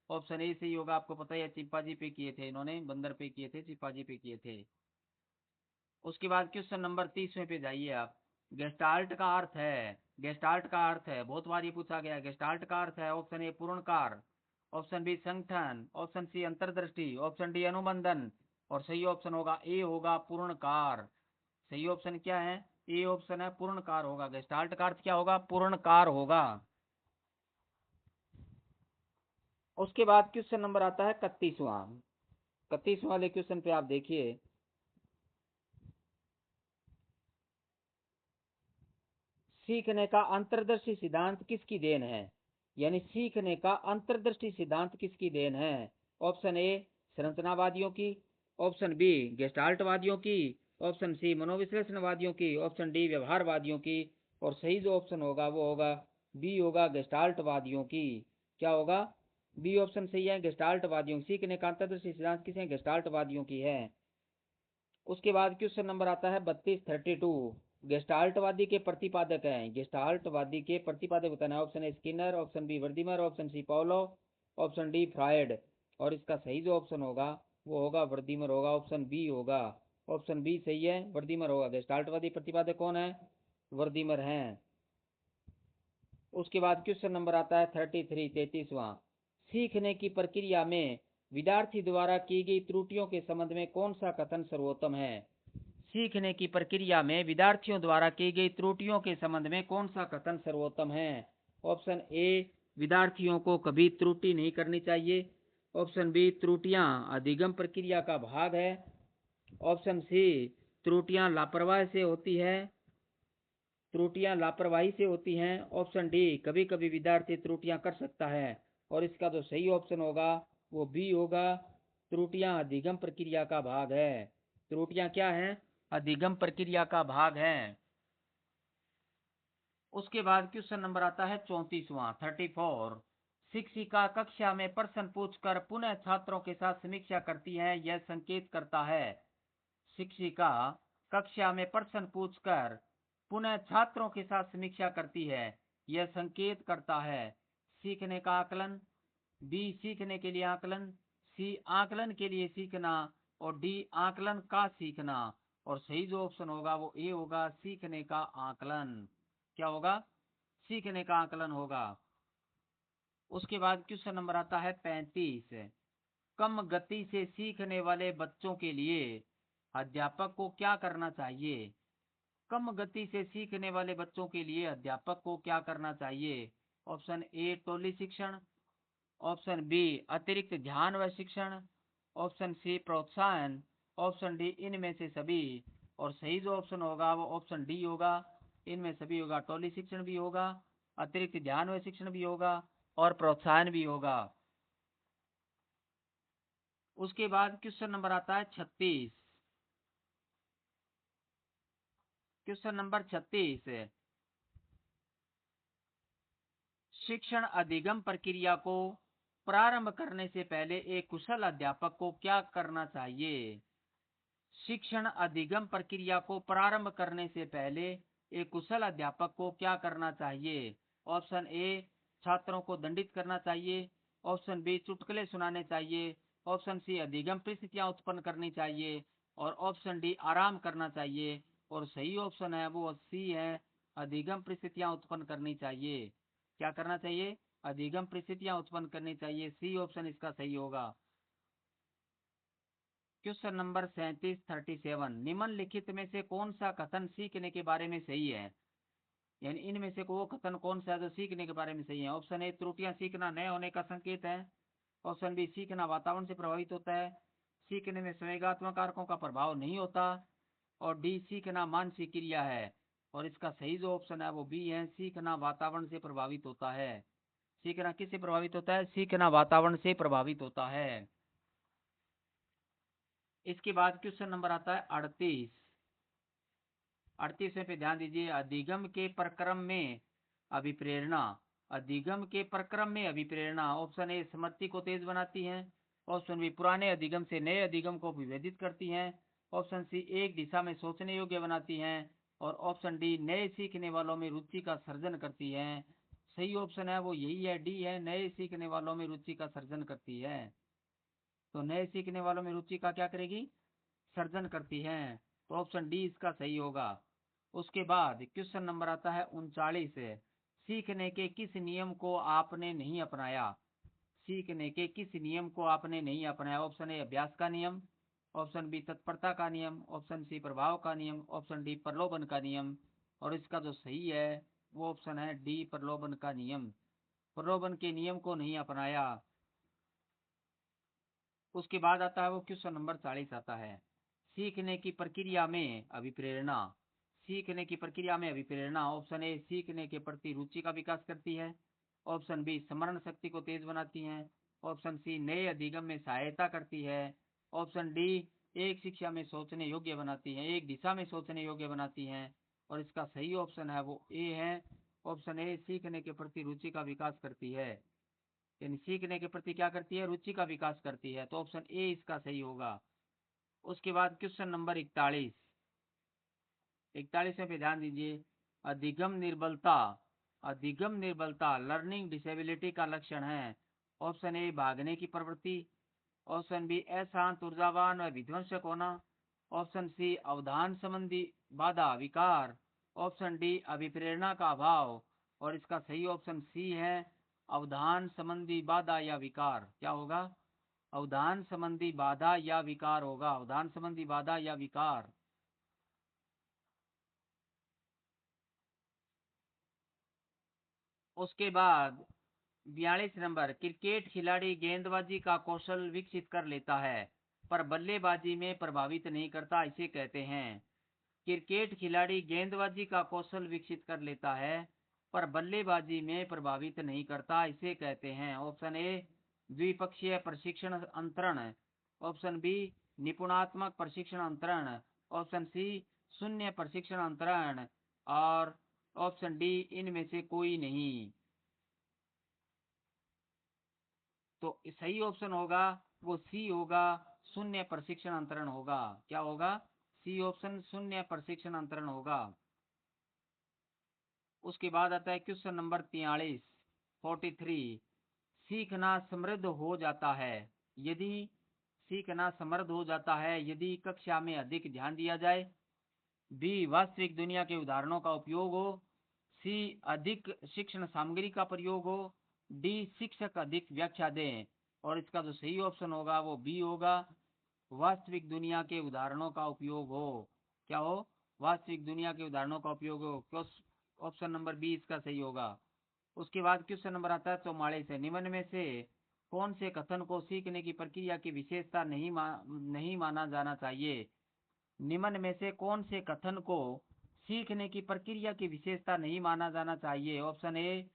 ऑप्शन ए सही होगा, आपको पता है चिंपांजी पे किए थे इन्होंने, बंदर पे किए थे, चिंपांजी पे किए थे। उसके बाद क्वेश्चन नंबर 30वें पे जाइए आप। गेस्टाल्ट का अर्थ है, गेस्टाल्ट का अर्थ है, बहुत बार ये पूछा गया है। गेस्टाल्ट का अर्थ है ऑप्शन ए पूर्णकार, ऑप्शन बी संगठन, ऑप्शन सी अंतर्दृष्टि, ऑप्शन डी अनुबंधन। और सही ऑप्शन होगा ए होगा पूर्णकार। सही ऑप्शन क्या है? ए ऑप्शन है पूर्णकार होगा। गेस्टाल्ट का अर्थ क्या होगा? पूर्णकार होगा। उसके बाद क्वेश्चन नंबर आता है 31वां। 31वां वाले क्वेश्चन पे आप देखिए, सीखने का अंतर्दृष्टि सिद्धांत किसकी देन है? यानी सीखने का अंतर्दृष्टि सिद्धांत किसकी देन है? ऑप्शन ए संरचनावादियों की, ऑप्शन बी गेस्टाल्टवादियों की, ऑप्शन सी मनोविश्लेषणवादियों की, ऑप्शन डी व्यवहारवादियों की। और सही जो ऑप्शन होगा वो होगा बी होगा, गेस्टाल्टवादियों की। क्या होगा? बी ऑप्शन सही है, गेस्टाल्टवादियों। सीखने का अंतर्दृष्टि सिद्धांत किसे? गेस्टाल्टवादियों की है। उसके बाद क्वेश्चन नंबर आता है 32 गेस्टाल्टवादी के प्रतिपादक हैं। गेस्टाल्टवादी के प्रतिपादक बताना है। Option A Skinner, option B Wertheimer, option C पॉलो, ऑप्शन डी फ्रायड। और इसका सही जो ऑप्शन होगा वो होगा वर्दीमर होगा, ऑप्शन बी होगा। ऑप्शन बी सही है, वर्दीमर होगा। गेस्टाल्टवादी प्रतिपादक कौन है? वर्दीमर हैं। उसके बाद क्वेश्चन नंबर आता है 33वां। सीखने की प्रक्रिया में विद्यार्थी द्वारा की गई त्रुटियों के संबंध में कौन सा कथन सर्वोत्तम है? सीखने की प्रक्रिया में विद्यार्थियों द्वारा की गई त्रुटियों के संबंध में कौन सा कथन सर्वोत्तम है? ऑप्शन ए विद्यार्थियों को कभी त्रुटि नहीं करनी चाहिए, ऑप्शन बी त्रुटियां अधिगम प्रक्रिया का भाग है, ऑप्शन सी त्रुटियां लापरवाही से होती है, त्रुटियां लापरवाही से होती हैं, ऑप्शन डी कभी कभी विद्यार्थी त्रुटियां कर सकता है। और इसका जो सही ऑप्शन होगा वो बी होगा, त्रुटियां अधिगम प्रक्रिया का भाग है। त्रुटियां क्या है? अधिगम प्रक्रिया का भाग है। उसके बाद क्वेश्चन नंबर आता है 34वां 34। शिक्षिका कक्षा में प्रश्न पूछकर पुनः छात्रों के साथ समीक्षा करती है, यह संकेत करता है। शिक्षिका कक्षा में प्रश्न पूछकर पुनः छात्रों के साथ समीक्षा करती है, यह संकेत करता है। सीखने का आकलन, बी सीखने के लिए आकलन, सी आकलन के लिए सीखना, और डी आकलन का सीखना। और सही जो ऑप्शन होगा वो ए होगा, सीखने का आकलन। क्या होगा? सीखने का आकलन होगा। उसके बाद क्वेश्चन नंबर आता है 35। कम गति से सीखने वाले बच्चों के लिए अध्यापक को क्या करना चाहिए? कम गति से सीखने वाले बच्चों के लिए अध्यापक को क्या करना चाहिए? ऑप्शन ए टोली शिक्षण, ऑप्शन बी अतिरिक्त ध्यान व शिक्षण, ऑप्शन सी प्रोत्साहन, ऑप्शन डी इनमें से सभी। और सही जो ऑप्शन होगा वो ऑप्शन डी होगा, इनमें सभी होगा। टोली शिक्षण भी होगा, अतिरिक्त ध्यान व शिक्षण भी होगा और प्रोत्साहन भी होगा। उसके बाद क्वेश्चन नंबर आता है 36। Question number 36। शिक्षण अधिगम प्रक्रिया को प्रारंभ करने से पहले एक कुशल अध्यापक को क्या करना चाहिए? शिक्षण अधिगम प्रक्रिया को प्रारंभ करने से पहले एक कुशल अध्यापक को क्या करना चाहिए? ऑप्शन ए छात्रों को दंडित करना चाहिए, ऑप्शन बी चुटकुले सुनाने चाहिए, ऑप्शन सी अधिगम परिस्थितियां उत्पन्न करनी चाहिए, और ऑप्शन डी आराम करना चाहिए। और सही ऑप्शन है वो सी है, अधिगम परिस्थितियां उत्पन्न करनी चाहिए। क्या करना चाहिए? अधिगम परिस्थितियां उत्पन्न करनी चाहिए। सी ऑप्शन इसका सही होगा। क्वेश्चन नंबर 37 निम्नलिखित में से कौन सा कथन सीखने के बारे में सही है? यानी इनमें से वो कथन कौन सा है जो सीखने के बारे में सही है? ऑप्शन ए त्रुटियां सीखना नए होने का संकेत है, ऑप्शन बी सीखना वातावरण से प्रभावित होता है, सीखने में संवेगात्मक कारकों का प्रभाव नहीं होता। और डी, सीखना मानसिक क्रिया है। और इसका सही जो ऑप्शन है वो बी है, सीखना वातावरण से प्रभावित होता है। सीखना किससे प्रभावित होता है? सीखना वातावरण से प्रभावित होता है। इसके बाद क्वेश्चन नंबर आता है 38। 38 पे ध्यान दीजिए। अधिगम के प्रक्रम में अभिप्रेरणा। अधिगम के प्रक्रम में अभिप्रेरणा। ऑप्शन ए, स्मृति को तेज बनाती है। ऑप्शन बी, पुराने अधिगम से नए अधिगम को विभेदित करती है। ऑप्शन सी, एक दिशा में सोचने योग्य बनाती है। और ऑप्शन डी, नए सीखने वालों में रुचि का सर्जन करती है। सही ऑप्शन है वो यही है, डी है, नए सीखने वालों में रुचि का सर्जन करती है। तो नए सीखने वालों में रुचि का क्या करेगी? सर्जन करती है। तो ऑप्शन डी इसका सही होगा। उसके बाद क्वेश्चन नंबर आता है 39। सीखने के किस नियम को आपने नहीं अपनाया? सीखने के किस नियम को आपने नहीं अपनाया? ऑप्शन ए, अभ्यास का नियम। ऑप्शन बी, तत्परता का नियम। ऑप्शन सी, प्रभाव का नियम। ऑप्शन डी, प्रलोभन का नियम। और इसका जो सही है वो ऑप्शन है डी, प्रलोभन का नियम। प्रलोभन के नियम को नहीं अपनाया। उसके बाद आता है वो क्वेश्चन नंबर 40 आता है। सीखने की प्रक्रिया में अभिप्रेरणा। सीखने की प्रक्रिया में अभिप्रेरणा। ऑप्शन ए, सीखने के प्रति रुचि का विकास करती है। ऑप्शन बी, स्मरण शक्ति को तेज बनाती है। ऑप्शन सी, नए अधिगम में सहायता करती है। ऑप्शन डी, एक शिक्षा में सोचने योग्य बनाती है, एक दिशा में सोचने योग्य बनाती है। और इसका सही ऑप्शन है वो ए है। ऑप्शन ए, सीखने के प्रति रुचि का विकास करती है। यानी सीखने के प्रति क्या करती है? रुचि का विकास करती है। तो ऑप्शन ए इसका सही होगा। उसके बाद क्वेश्चन नंबर 41। 41 पे ध्यान दीजिए। अधिगम निर्बलता। अधिगम निर्बलता लर्निंग डिसेबिलिटी का लक्षण है। ऑप्शन ए, भागने की प्रवृत्ति। ऑप्शन बी, अशांत, ऊर्जावान व विध्वंसक होना। ऑप्शन सी, अवधान संबंधी बाधा विकार। ऑप्शन डी, अभिप्रेरणा का अभाव। और इसका सही ऑप्शन सी है, अवधान संबंधी बाधा या विकार। क्या होगा? अवधान संबंधी बाधा या विकार होगा। अवधान संबंधी बाधा या विकार। उसके बाद 42 नंबर। क्रिकेट खिलाड़ी गेंदबाजी का कौशल विकसित कर लेता है पर बल्लेबाजी में प्रभावित नहीं करता, इसे कहते हैं। क्रिकेट खिलाड़ी गेंदबाजी का कौशल विकसित कर लेता है पर बल्लेबाजी में प्रभावित नहीं करता, इसे कहते हैं। ऑप्शन ए, द्विपक्षीय प्रशिक्षण अंतरण। ऑप्शन बी, निपुणात्मक प्रशिक्षण अंतरण। ऑप्शन सी, शून्य प्रशिक्षण अंतरण। और ऑप्शन डी, इनमें से कोई नहीं। तो सही ऑप्शन होगा वो सी होगा, शून्य प्रशिक्षण अंतरण होगा। क्या होगा? सी ऑप्शन, शून्य प्रशिक्षण अंतरण होगा। उसके बाद आता है क्वेश्चन नंबर 43, 43। सीखना समृद्ध हो जाता है यदि। सीखना समृद्ध हो जाता है यदि कक्षा में अधिक ध्यान दिया जाए। बी, वास्तविक दुनिया के उदाहरणों का उपयोग हो। सी, अधिक शिक्षण सामग्री का प्रयोग हो। डी, शिक्षक अधिक व्याख्या दें। और इसका जो सही ऑप्शन होगा वो बी होगा, वास्तविक दुनिया के उदाहरणों का उपयोग हो। क्या हो? वास्तविक दुनिया के उदाहरणों का उपयोग हो। ऑप्शन नंबर बी इसका सही होगा। उसके बाद क्वेश्चन नंबर आता है 44। निम्न में से कौन से कथन को सीखने की प्रक्रिया की विशेषता नहीं माना जाना चाहिए? निम्न में से कौन से कथन को सीखने की प्रक्रिया की विशेषता नहीं माना जाना चाहिए? ऑप्शन ए,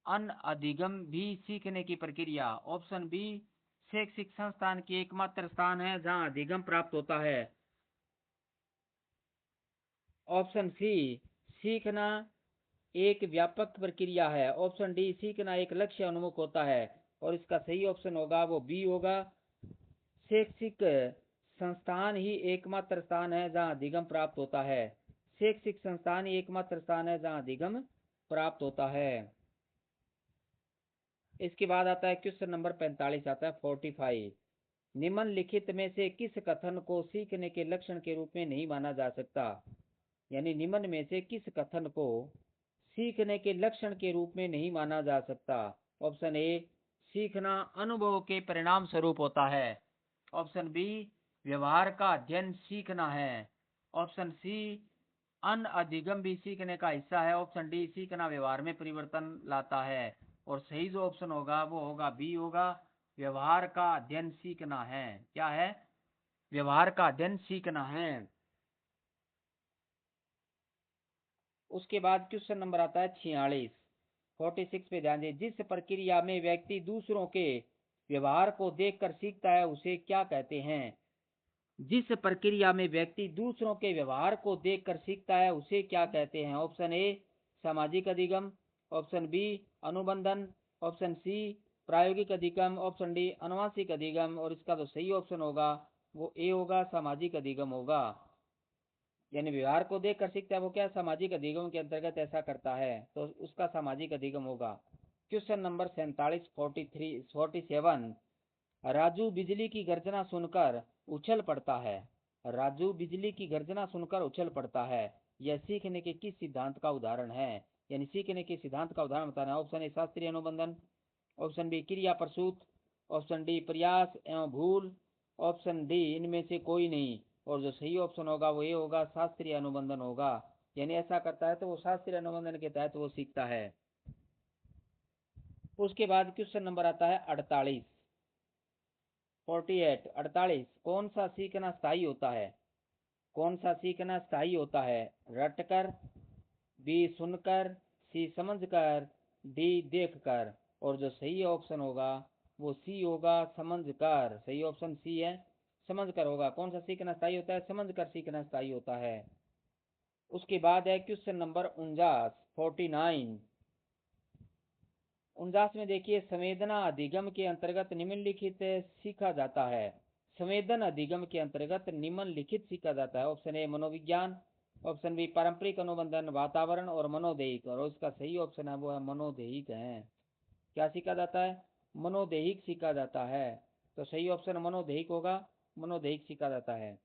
अन अधिगम भी सीखने की प्रक्रिया। ऑप्शन बी, शैक्षिक संस्थान की एकमात्र स्थान है जहां अधिगम प्राप्त होता है। ऑप्शन सी, सीखना एक व्यापक प्रक्रिया है। ऑप्शन डी, सीखना एक लक्ष्य उन्मुख होता है। और इसका सही ऑप्शन होगा वो बी होगा, शैक्षिक संस्थान ही एकमात्र स्थान है जहां अधिगम प्राप्त होता है। शैक्षिक संस्थान ही एकमात्र स्थान है जहां अधिगम प्राप्त होता है। इसके बाद आता है क्वेश्चन नंबर 45 आता है 45। निम्नलिखित में से किस कथन को सीखने के लक्षण के रूप में नहीं माना जा सकता? यानी निम्न में से किस कथन को सीखने के लक्षण के रूप में नहीं माना जा सकता? ऑप्शन ए, सीखना अनुभव के परिणाम स्वरूप होता है। ऑप्शन बी, व्यवहार का अध्ययन सीखना है। ऑप्शन सी, अन अधिगम भी सीखने का हिस्सा है। ऑप्शन डी, सीखना व्यवहार में परिवर्तन लाता है। और सही जो ऑप्शन होगा वो होगा बी होगा, व्यवहार का अध्ययन सीखना है। क्या है? व्यवहार का अध्ययन सीखना है। उसके बाद क्वेश्चन नंबर आता है 46, 46 पे ध्यान दें। जिस प्रक्रिया में व्यक्ति दूसरों के व्यवहार को देखकर सीखता है उसे क्या कहते हैं? जिस प्रक्रिया में व्यक्ति दूसरों के व्यवहार को देखकर सीखता है उसे क्या कहते हैं? ऑप्शन ए सामाजिक अधिगम, ऑप्शन बी अनुबंधन, ऑप्शन सी प्रायोगिक अधिगम, ऑप्शन डी अनुवांशिक अधिगम। और इसका जो सही ऑप्शन होगा वो ए होगा, सामाजिक अधिगम होगा। यानी व्यवहार को देखकर सीखता है वो क्या सामाजिक अधिगम के अंतर्गत ऐसा करता है, तो उसका सामाजिक अधिगम होगा। क्वेश्चन नंबर 47, 47, राजू बिजली की गर्जना सुनकर उछल पड़ता है। राजू बिजली की गर्जना सुनकर उछल पड़ता है, यह सीखने के किस सिद्धांत का उदाहरण है? यानी सीखने के सिद्धांत का उदाहरण बताना है। ऑप्शन ए शास्त्रीय अनुबंधन, ऑप्शन बी क्रिया प्रसूत, ऑप्शन डी प्रयास एवं भूल, ऑप्शन डी इनमें से कोई नहीं। और जो सही ऑप्शन होगा वो ये होगा, शास्त्रीय अनुबंधन होगा। यानी ऐसा करता है तो वो शास्त्रीय अनुबंधन के तहत वो सीखता है। उसके बाद क्वेश्चन नंबर आता है 48, 48, 48, कौन सा सीखना स्थायी होता है? कौन सा सीखना स्थायी होता है? रटकर, बी सुनकर, सी समझकर, डी देखकर। और जो सही ऑप्शन होगा वो सी होगा, समझकर। सही ऑप्शन सी है, समझकर होगा। कौन सा सीखना स्थायी होता है? समझकर सीखना स्थायी होता है। उसके बाद है क्वेश्चन नंबर 49, 49, 49 में देखिए, संवेदना अधिगम के अंतर्गत निम्नलिखित सीखा जाता है। संवेदन अधिगम के अंतर्गत निम्नलिखित सीखा जाता है। ऑप्शन ए मनोविज्ञान, ऑप्शन बी पारंपरिक अनुबंधन, वातावरण और मनोदैहिक। और इसका सही ऑप्शन है वो है मनोदैहिक है। क्या सीखा जाता है? मनोदैहिक सीखा जाता है। तो सही ऑप्शन मनोदैहिक होगा, मनोदैहिक सीखा जाता है।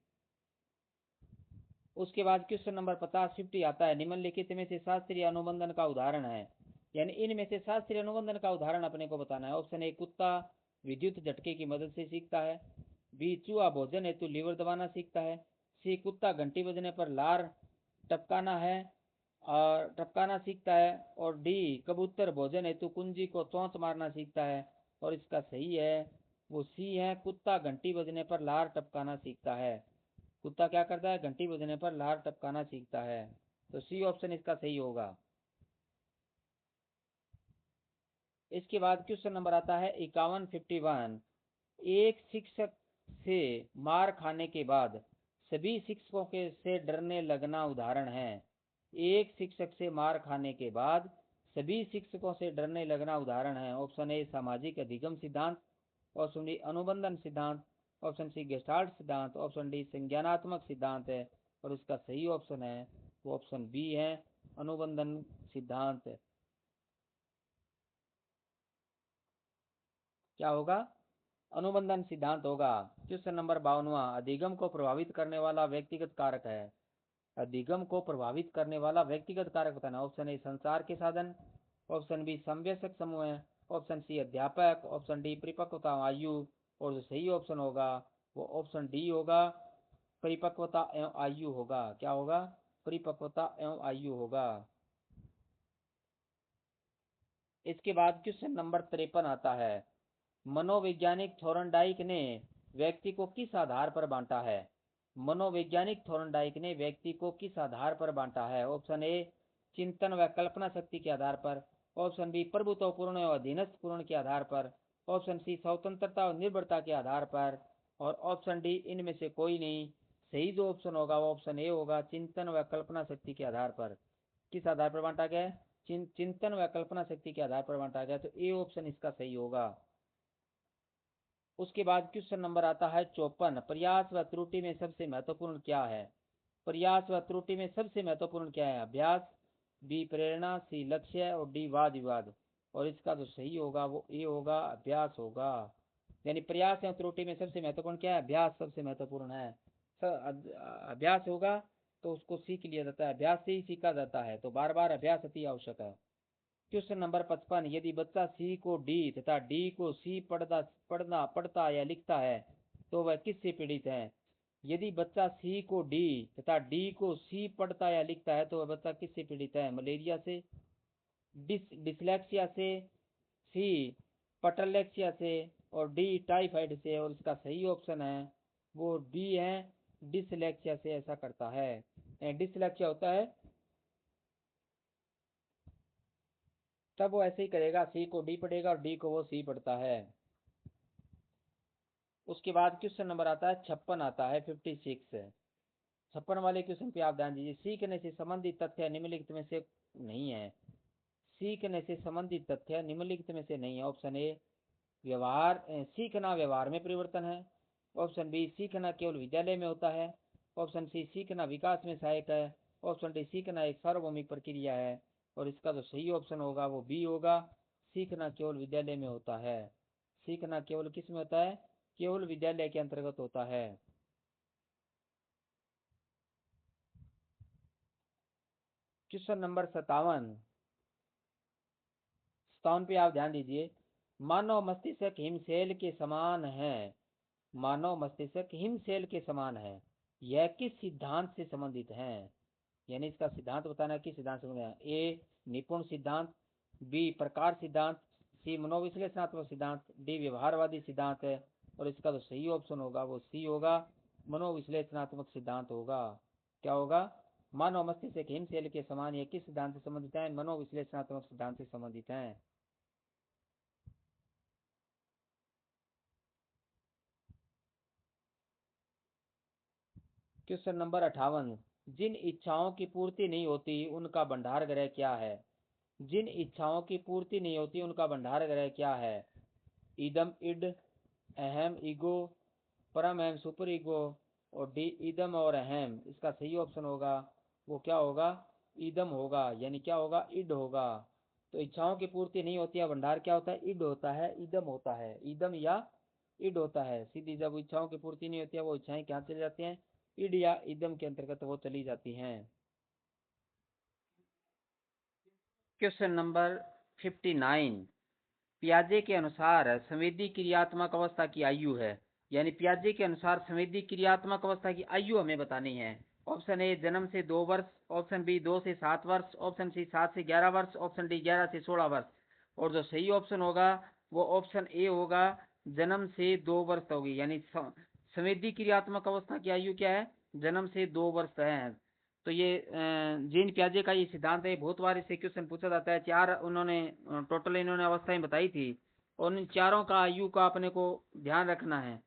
उसके बाद क्वेश्चन नंबर 50, 50 आता है, निम्नलिखित में से शास्त्रीय अनुबंधन का उदाहरण है। यानी इनमें से शास्त्रीय अनुबंधन का उदाहरण अपने को बताना है। ऑप्शन ए कुत्ता विद्युत झटके की मदद से सीखता है, बी चूहा भोजन हेतु लीवर दबाना सीखता है, सी कुत्ता घंटी बजने पर लार टपकाना है और टपकाना सीखता है, और डी कबूतर भोजन हेतु कुंजी को चोंच मारना सीखता है। और इसका सही है वो सी है, कुत्ता घंटी बजने पर लार टपकाना सीखता है। कुत्ता क्या करता है? घंटी बजने पर लार टपकाना सीखता है। तो सी ऑप्शन इसका सही होगा। इसके बाद क्वेश्चन नंबर आता है 51, 51, एक शिक्षक से मार खाने के बाद सभी शिक्षकों के से डरने लगना उदाहरण है। एक शिक्षक से मार खाने के बाद सभी शिक्षकों से डरने लगना उदाहरण है। ऑप्शन ए सामाजिक अधिगम सिद्धांत, ऑप्शन डी अनुबंधन सिद्धांत, ऑप्शन सी गेस्टाल्ट सिद्धांत, ऑप्शन डी संज्ञानात्मक सिद्धांत है। और इसका सही ऑप्शन है वो ऑप्शन बी है, अनुबंधन सिद्धांत। क्या होगा? अनुबंधन सिद्धांत होगा। क्वेश्चन नंबर 52, अधिगम को प्रभावित करने वाला व्यक्तिगत कारक है। अधिगम को प्रभावित करने वाला व्यक्तिगत कारक बताना। ऑप्शन ए संचार के साधन, ऑप्शन बी संवेशक समूह है, ऑप्शन सी अध्यापक, ऑप्शन डी परिपक्वता आयु। और जो सही ऑप्शन होगा वो ऑप्शन डी होगा, परिपक्वता एवं आयु होगा। क्या होगा? परिपक्वता एवं आयु होगा। इसके बाद क्वेश्चन नंबर 53 आता है, मनोवैज्ञानिक थोरनडाइक ने व्यक्ति को किस आधार पर बांटा है? मनोवैज्ञानिक थोरनडाइक ने व्यक्ति को किस आधार पर बांटा है? ऑप्शन ए चिंतन व कल्पना शक्ति के आधार पर, ऑप्शन बी प्रभुत्वपूर्ण और अधीनस्थपूर्ण के आधार पर, ऑप्शन सी स्वतंत्रता और निर्भरता के आधार पर, और ऑप्शन डी इनमें से कोई नहीं। सही जो ऑप्शन होगा वो ऑप्शन ए होगा, चिंतन व कल्पना शक्ति के आधार पर। किस आधार पर बांटा गया? चिंतन व कल्पना शक्ति के आधार पर बांटा गया। तो ए ऑप्शन इसका सही होगा। उसके बाद क्वेश्चन नंबर आता है 54, प्रयास व त्रुटि में सबसे महत्वपूर्ण क्या है? प्रयास व त्रुटि में सबसे महत्वपूर्ण क्या है? अभ्यास, बी प्रेरणा, सी लक्ष्य, और डी वाद विवाद। और इसका जो सही होगा वो ए होगा, अभ्यास होगा। यानी प्रयास एवं त्रुटि में सबसे महत्वपूर्ण क्या है? अभ्यास सबसे महत्वपूर्ण है। अभ्यास होगा तो उसको सीख लिया जाता है, अभ्यास से ही सीखा जाता है। तो बार बार अभ्यास अति आवश्यक है। क्वेश्चन नंबर 55, यदि बच्चा सी को डी तथा डी को सी पढ़ता या लिखता है तो वह किससे पीड़ित है? यदि बच्चा सी को डी तथा डी को सी पढ़ता या लिखता है तो वह बच्चा किससे पीड़ित है? मलेरिया से, डिसलेक्सिया से, सी पटलेक्सिया से, और डी टाइफाइड से, और इसका सही ऑप्शन है वो डी है, डिसलेक्सिया से ऐसा करता है। डिसलेक्सिया होता है तब वो ऐसे ही करेगा, सी को डी पढ़ेगा और डी को वो सी पढ़ता है। उसके बाद क्वेश्चन नंबर आता है 56 आता है 56। 56 वाले क्वेश्चन पे आप ध्यान दीजिए। सीखने से संबंधित तथ्य निम्नलिखित में से नहीं है। सीखने से संबंधित तथ्य निम्नलिखित में से नहीं है। ऑप्शन ए व्यवहार, सीखना व्यवहार में परिवर्तन है। ऑप्शन बी सीखना केवल विद्यालय में होता है। ऑप्शन सी सीखना विकास में सहायक है। ऑप्शन डी सीखना एक सार्वभौमिक प्रक्रिया है। और इसका जो सही ऑप्शन होगा वो बी होगा, सीखना केवल विद्यालय में होता है। सीखना केवल किस में होता है? केवल विद्यालय के अंतर्गत होता है। क्वेश्चन नंबर 57 पे आप ध्यान दीजिए। मानव मस्तिष्क हिमशैल के समान है। मानव मस्तिष्क हिमशैल के समान है, यह किस सिद्धांत से संबंधित है? यानी इसका सिद्धांत बताना, किस सिद्धांत से संबंधित है? ए निपुण सिद्धांत, बी प्रकार सिद्धांत, सी मनोविश्लेषणात्मक सिद्धांत, डी व्यवहारवादी सिद्धांत है। और इसका जो सही ऑप्शन होगा वो सी होगा, मनोविश्लेषणात्मक सिद्धांत होगा। क्या होगा? मानव मस्तिष्क हिमशैल के समान यह किस सिद्धांत से संबंधित है? मनोविश्लेषणात्मक सिद्धांत से संबंधित है। क्वेश्चन नंबर 58 जिन इच्छाओं की पूर्ति नहीं होती उनका भंडार ग्रह क्या है? जिन इच्छाओं की पूर्ति नहीं होती उनका भंडार ग्रह क्या है? इदम इड, अहम ईगो, परम अहम सुपर ईगो, और डी इदम और अहम। इसका सही ऑप्शन होगा वो क्या होगा? इदम होगा, यानी क्या होगा? इड होगा। तो इच्छाओं की पूर्ति नहीं होती है, भंडार क्या होता है? इड होता है, इदम होता है, इदम या इड होता है। सीधी जब इच्छाओं की पूर्ति नहीं होती है वो इच्छाएं क्या चली जाती हैं? इड या इदम के अंतर्गत वो चली जाती हैं। क्वेश्चन नंबर 59 पियाजे के अनुसार संवेदी क्रियात्मक अवस्था की आयु है। यानी पियाजे के अनुसार संवेदी क्रियात्मक अवस्था की आयु हमें बतानी है। ऑप्शन ए जन्म से 2 वर्ष, ऑप्शन बी 2 से 7 वर्ष, ऑप्शन सी 7 से 11 वर्ष, ऑप्शन डी 11 से 16 वर्ष। और जो सही ऑप्शन होगा वो ऑप्शन ए होगा, जन्म से 2 वर्ष होगी। यानी संवेदी क्रियात्मक अवस्था की आयु क्या है? जन्म से 2 वर्ष है। तो ये जीन पियाजे का ये सिद्धांत है। बहुत बार इससे क्वेश्चन पूछा जाता है। 4 उन्होंने टोटल इन्होंने अवस्थाएं बताई थी, और इन चारों का आयु का अपने को ध्यान रखना है।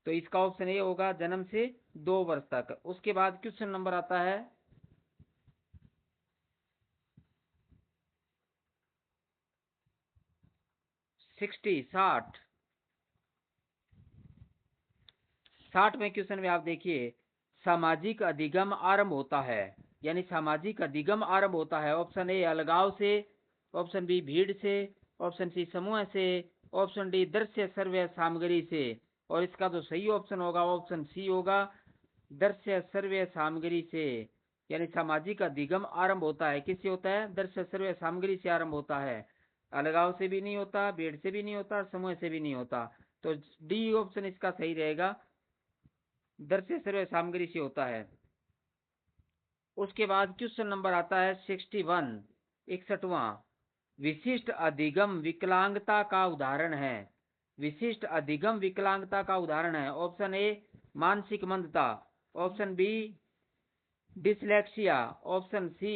तो इसका ऑप्शन ये होगा, जन्म से 2 वर्ष तक। उसके बाद क्वेश्चन नंबर आता है 60 में क्वेश्चन में आप देखिए, सामाजिक अधिगम आरंभ होता है। यानी सामाजिक अधिगम आरंभ होता है। ऑप्शन ए अलगाव से, ऑप्शन बी भीड़ से, ऑप्शन सी समूह से, ऑप्शन डी दृश्य श्रव्य सामग्री से। और इसका जो सही ऑप्शन होगा ऑप्शन सी होगा, दृश्य श्रव्य सामग्री से। यानी सामाजिक अधिगम आरंभ होता है, किससे होता है? दृश्य श्रव्य सामग्री से आरंभ होता है। अलगाव से भी नहीं होता, भीड़ से भी नहीं होता, समूह से भी नहीं होता। तो डी ऑप्शन इसका सही रहेगा, दृश्य श्रव्य सामग्री से होता है। उसके बाद क्वेश्चन नंबर आता है 61 61वां विशिष्ट अधिगम विकलांगता का उदाहरण है। विशिष्ट अधिगम विकलांगता का उदाहरण है। ऑप्शन ए मानसिक मंदता, option B dyslexia, option C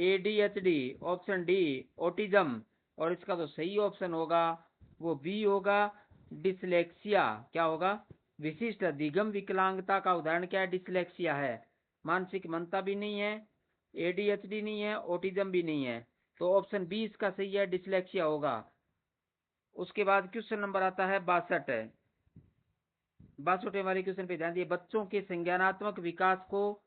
ADHD, option D autism. और इसका जो सही ऑप्शन होगा वो बी होगा, डिसलेक्सिया। क्या होगा? विशिष्ट अधिगम विकलांगता का उदाहरण क्या है? डिसलेक्सिया है। मानसिक मंदता भी नहीं है, एडीएचडी नहीं है, ऑटिज्म भी नहीं है। तो ऑप्शन बी इसका सही है, डिसलेक्सिया होगा। उसके बाद क्वेश्चन नंबर आता है 62 वाले क्वेश्चन पे ध्यान दिए। बच्चों के संज्ञानात्मक विकास को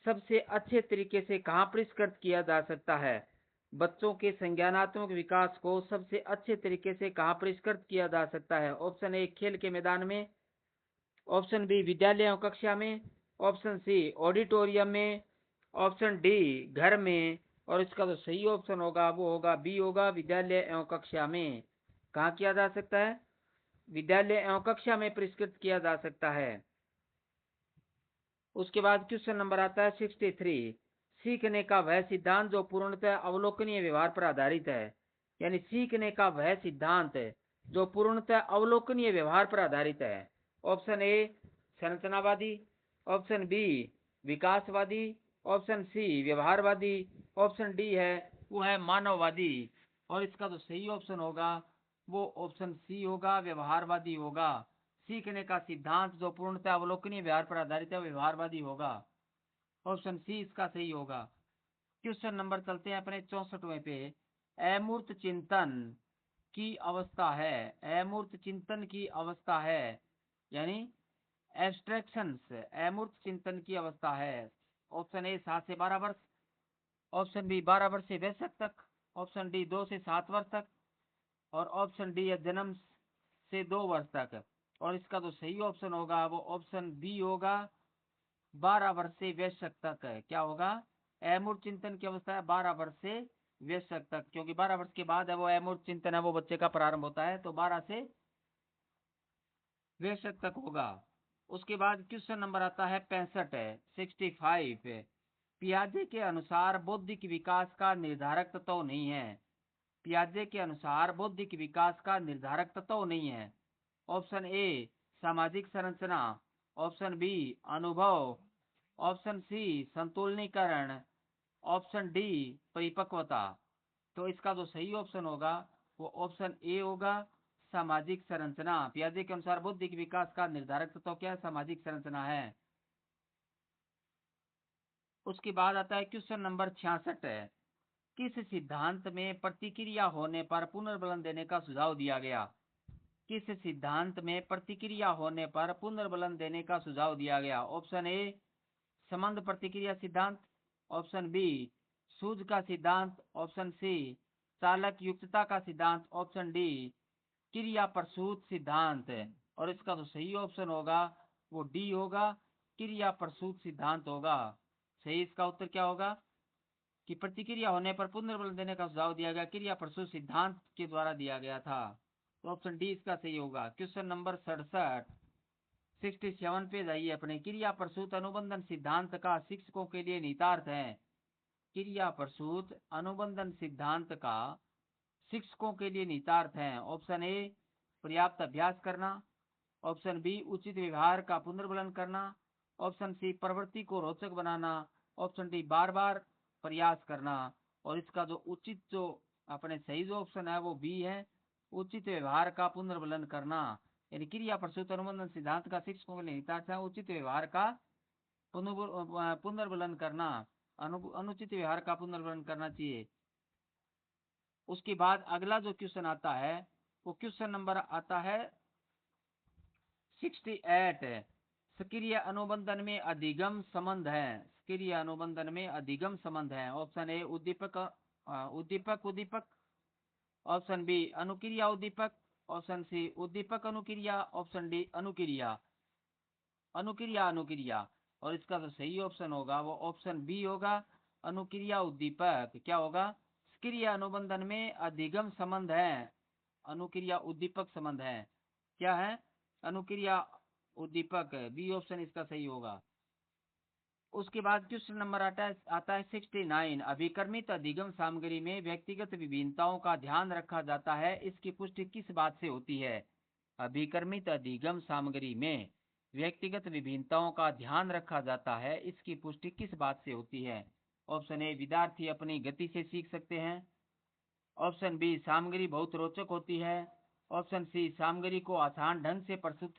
सबसे अच्छे तरीके से कहाँ परिष्कृत किया जा सकता है? बच्चों के संज्ञानात्मक विकास को सबसे अच्छे तरीके से कहाँ परिष्कृत किया जा सकता है? ऑप्शन ए खेल के मैदान में, ऑप्शन बी विद्यालय एवं कक्षा में, ऑप्शन सी ऑडिटोरियम में, ऑप्शन डी घर में। और इसका जो सही ऑप्शन होगा वो होगा बी होगा, विद्यालय एवं कक्षा में। कहाँ किया जा सकता है? विद्यालय एवं कक्षा में परिष्कृत किया जा सकता है। उसके बाद क्वेश्चन नंबर आता है 63 सीखने का वह सिद्धांत जो पूर्णतः अवलोकनीय व्यवहार पर आधारित है। यानी सीखने का वह सिद्धांत जो पूर्णतः अवलोकनीय व्यवहार पर आधारित है। ऑप्शन ए संरचनावादी, ऑप्शन बी विकासवादी, ऑप्शन सी व्यवहारवादी, ऑप्शन डी है वो है मानववादी। और इसका जो सही ऑप्शन होगा वो ऑप्शन सी होगा, व्यवहारवादी होगा। सीखने का सिद्धांत जो पूर्णतः अवलोकनीय व्यवहार पर आधारित है व्यवहारवादी होगा। ऑप्शन सी इसका सही होगा। क्वेश्चन नंबर चलते हैं अपने 64वें पे। अमूर्त चिंतन की अवस्था है, अमूर्त चिंतन की अवस्था है, यानी एब्स्ट्रैक्शंस, अमूर्त चिंतन की अवस्था है। ऑप्शन ए 7 से 12 वर्ष, ऑप्शन बी 12 वर्ष से वयस्क तक, ऑप्शन डी 2 से 7 वर्ष तक, और ऑप्शन डी है जन्म से 2 वर्ष तक। और इसका जो सही ऑप्शन होगा वो ऑप्शन बी होगा, 12 वर्ष से वयस्क तक है। क्या होगा? अमूर्त चिंतन की अवस्था है 12 वर्ष से वयस्क तक, क्योंकि 12 वर्ष के बाद है वो अमूर्त चिंतन है वो बच्चे का प्रारंभ होता है, तो 12 से वयस्क तक होगा। उसके बाद क्वेश्चन नंबर आता है 65 पियाजे के अनुसार बौद्धिक विकास का निर्धारक तत्व नहीं है। पियाजे के अनुसार बौद्धिक विकास का निर्धारक तत्व नहीं है। ऑप्शन ए सामाजिक संरचना, ऑप्शन बी अनुभव, ऑप्शन सी संतुलनीकरण, ऑप्शन डी परिपक्वता। तो इसका जो सही ऑप्शन होगा वो ऑप्शन ए होगा, सामाजिक संरचना। पियाजे के अनुसार बौद्धिक विकास का निर्धारक तत्व क्या है? सामाजिक संरचना है। उसके बाद आता है क्वेश्चन नंबर 66 है। किस सिद्धांत में प्रतिक्रिया होने पर पुनर्बलन देने का सुझाव दिया गया? किस सिद्धांत में प्रतिक्रिया होने पर पुनर्बलन देने का सुझाव दिया गया? ऑप्शन ए संबंध प्रतिक्रिया सिद्धांत, ऑप्शन बी सूझ का सिद्धांत, ऑप्शन सी चालक युक्तता का सिद्धांत, ऑप्शन डी क्रिया प्रसूत सिद्धांत। और इसका जो सही ऑप्शन होगा वो डी होगा, क्रिया प्रसूत सिद्धांत होगा। सही इसका उत्तर क्या होगा कि प्रतिक्रिया होने पर पुनर्बलन देने का सुझाव दिया गया क्रिया प्रसूत सिद्धांत के द्वारा दिया गया था। तो ऑप्शन डी इसका सही होगा। क्वेश्चन नंबर 67 पे जाइए अपने। क्रिया प्रसूत अनुबंधन सिद्धांत का शिक्षकों के लिए निहितार्थ है। क्रिया प्रसूत अनुबंधन सिद्धांत का शिक्षकों के लिए निहितार्थ है। ऑप्शन ए पर्याप्त अभ्यास करना, ऑप्शन बी उचित व्यवहार का पुनर्बलन करना, ऑप्शन सी प्रवृत्ति को रोचक बनाना, ऑप्शन डी बार बार प्रयास करना। और इसका जो उचित जो अपने सही जो ऑप्शन है वो बी है, उचित व्यवहार का पुनर्बलन करना। यानी क्रिया प्रसूत अनुबंधन सिद्धांत का शिक्षकों के लिए निहितार्थ है उचित व्यवहार का पुनर्बलन करना, अनुचित व्यवहार का पुनर्बलन करना चाहिए। उसके बाद अगला जो क्वेश्चन आता है वो क्वेश्चन नंबर आता है 68। सक्रिय अनुबंधन में अधिगम संबंध है, सक्रिय अनुबंधन में अधिगम संबंध है। ऑप्शन ए उद्दीपक उद्दीपक उद्दीपक, ऑप्शन बी अनुक्रिया उद्दीपक, ऑप्शन सी उद्दीपक अनुक्रिया, ऑप्शन डी अनुक्रिया अनुक्रिया अनुक्रिया। और इसका जो सही ऑप्शन होगा वो ऑप्शन बी होगा, अनुक्रिया उद्दीपक। क्या होगा? सक्रिय अनुबंधन में अधिगम संबंध है, अनुक्रिया उद्दीपक संबंध है। क्या है? अनुक्रिया उद्दीपक। बी ऑप्शन इसका सही होगा। उसके बाद क्वेश्चन नंबर आता है 69। अभिकर्मित अधिगम सामग्री में व्यक्तिगत विभिन्नताओं का ध्यान रखा जाता है, इसकी पुष्टि किस बात से होती है? अभिकर्मित अधिगम सामग्री में व्यक्तिगत विभिन्नताओं का ध्यान रखा जाता है, इसकी पुष्टि किस बात से होती है? ऑप्शन ए विद्यार्थी अपनी गति से सीख सकते हैं, ऑप्शन बी सामग्री बहुत रोचक होती है, ऑप्शन सी सामग्री को आसान ढंग से प्रस्तुत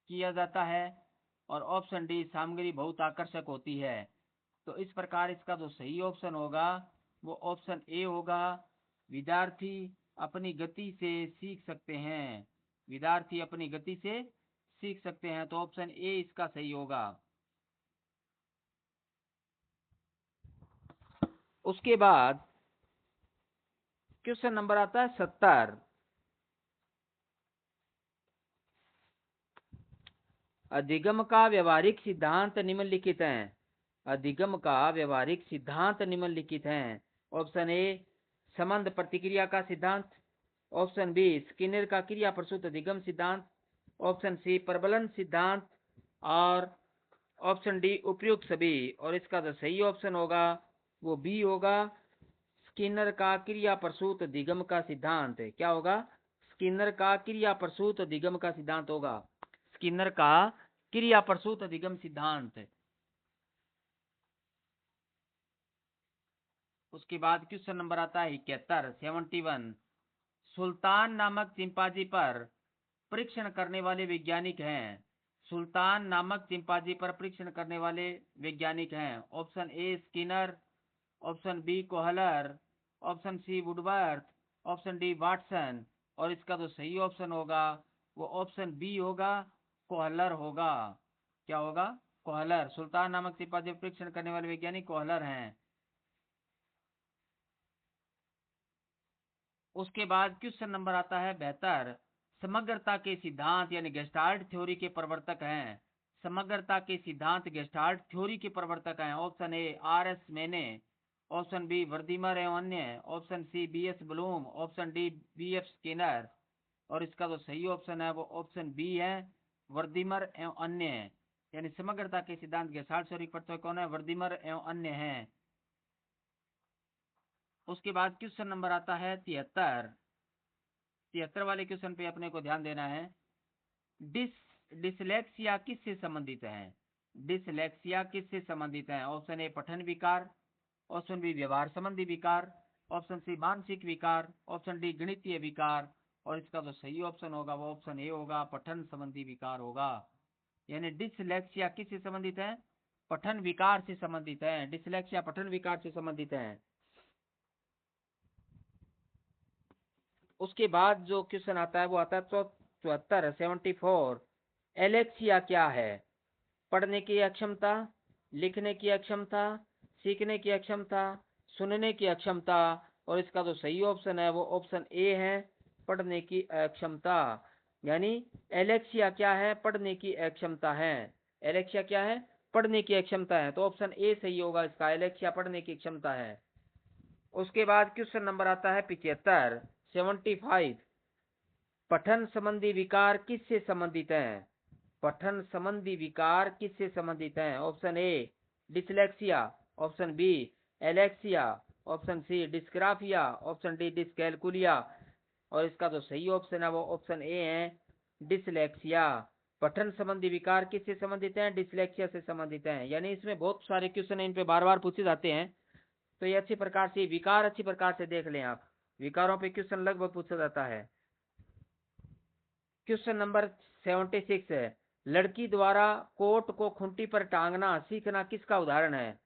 किया जाता है, और ऑप्शन डी सामग्री बहुत आकर्षक होती है। तो इस प्रकार इसका जो सही ऑप्शन होगा वो ऑप्शन ए होगा, विद्यार्थी अपनी गति से सीख सकते हैं, विद्यार्थी अपनी गति से सीख सकते हैं। तो ऑप्शन ए इसका सही होगा। उसके बाद क्वेश्चन नंबर आता है 70। अधिगम का व्यवहारिक सिद्धांत निम्नलिखित हैं। अधिगम का व्यवहारिक सिद्धांत निम्नलिखित हैं। ऑप्शन ए संबंध प्रतिक्रिया का सिद्धांत, ऑप्शन बी स्किनर का क्रिया प्रसूत अधिगम सिद्धांत, ऑप्शन सी प्रबलन सिद्धांत, और ऑप्शन डी उपयुक्त सभी। और इसका जो सही ऑप्शन होगा वो बी होगा, स्किनर का क्रिया प्रसूत अधिगम का सिद्धांत। क्या होगा? स्किनर का क्रिया प्रसूत अधिगम का सिद्धांत होगा। स्किनर का क्रिया प्रसूत अधिगम सिद्धांत। उसके बाद क्वेश्चन नंबर आता है 71 71। सुल्तान नामक चिंपांजी पर परीक्षण करने वाले वैज्ञानिक हैं। सुल्तान नामक चिंपांजी पर परीक्षण करने वाले वैज्ञानिक हैं। Option A Skinner, option B Kohler, option C Woodworth, option D Watson. और इसका जो सही ऑप्शन होगा वो ऑप्शन बी होगा, कोहलर होगा। क्या होगा? कोहलर। सुल्तान नामक चिंपांजी पर परीक्षण करने वाले वैज्ञानिक कोहलर हैं। उसके बाद क्वेश्चन नंबर आता है 72। समग्रता के सिद्धांत यानी गेस्टाल्ट थ्योरी के प्रवर्तक हैं। समग्रता के सिद्धांत गेस्टाल्ट थ्योरी के प्रवर्तक हैं। Option A R S Mayne, option B Wertheimer एवं अन्य, option C B S Bloom, option D B F Skinner. और इसका जो सही ऑप्शन है वो ऑप्शन बी है, वर्दीमर एवं अन्य। यानी समग्रता के सिद्धांत गेस्टाल्ट थ्योरी के प्रवर्तक कौन है? वर्दीमर एवं अन्य है। उसके बाद क्वेश्चन नंबर आता है 73। 73 वाले क्वेश्चन पे अपने को ध्यान देना है। डिसलेक्सिया किससे संबंधित है? डिसलेक्सिया किससे संबंधित है? ऑप्शन ए पठन विकार, ऑप्शन बी व्यवहार संबंधी विकार, ऑप्शन सी मानसिक विकार, ऑप्शन डी गणितीय विकार। और इसका जो सही ऑप्शन होगा वो ऑप्शन ए होगा, पठन संबंधी विकार होगा। यानी डिसलेक्सिया किससे संबंधित है? पठन विकार से संबंधित है। डिसलेक्सिया पठन विकार से संबंधित है। उसके बाद जो क्वेश्चन आता है वो आता है 74 74। एलेक्सिया क्या है? पढ़ने की अक्षमता, लिखने की अक्षमता, सीखने की अक्षमता, सुनने की अक्षमता। और इसका जो सही ऑप्शन है वो ऑप्शन ए है, पढ़ने की अक्षमता। यानी एलेक्सिया क्या है? पढ़ने की अक्षमता है। एलेक्सिया क्या है? पढ़ने की अक्षमता है। तो ऑप्शन ए सही होगा इसका, एलेक्सिया पढ़ने की क्षमता है। उसके बाद क्वेश्चन नंबर आता है 75 75। पठन संबंधी विकार किससे संबंधित है? पठन संबंधी विकार किससे संबंधित है? Option A dyslexia, option B alexia, option C dysgraphia, option D dyscalculia. और इसका जो सही ऑप्शन है वो ऑप्शन ए है, डिसलेक्सिया। पठन संबंधी विकार किससे संबंधित है? डिसलेक्सिया से संबंधित है। यानी इसमें बहुत सारे क्वेश्चन इन पे बार बार पूछे जाते हैं, तो ये अच्छी प्रकार से विकार अच्छी प्रकार से देख लें आप। विकारों पे क्वेश्चन लगभग पूछा जाता है। क्वेश्चन नंबर 76 है। लड़की द्वारा कोट को खूंटी पर टांगना सीखना किसका उदाहरण है?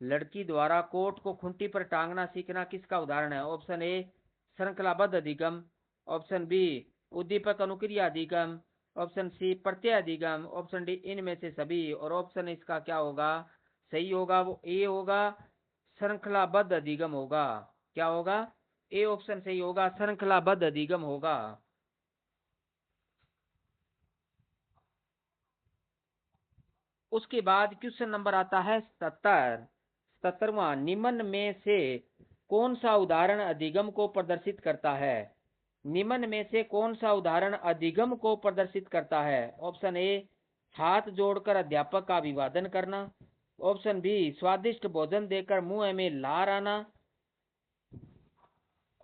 लड़की द्वारा कोट को खूंटी पर टांगना सीखना किसका उदाहरण है? ऑप्शन ए श्रृंखलाबद्ध अधिगम, ऑप्शन बी उद्दीपक अनुक्रिया अधिगम, ऑप्शन सी प्रत्यय अधिगम, ऑप्शन डी इनमें से सभी। और ऑप्शन इसका क्या होगा? सही होगा वो ए होगा, श्रृंखलाबद्ध अधिगम होगा। क्या होगा? ए ऑप्शन सही होगा, श्रृंखलाबद्ध अधिगम होगा। उसके बाद क्वेश्चन नंबर आता है 77 77वां। निम्न में से कौन सा उदाहरण अधिगम को प्रदर्शित करता है? निम्न में से कौन सा उदाहरण अधिगम को प्रदर्शित करता है? ऑप्शन ए हाथ जोड़कर अध्यापक का अभिवादन करना, ऑप्शन बी स्वादिष्ट भोजन देकर मुंह में लार आना,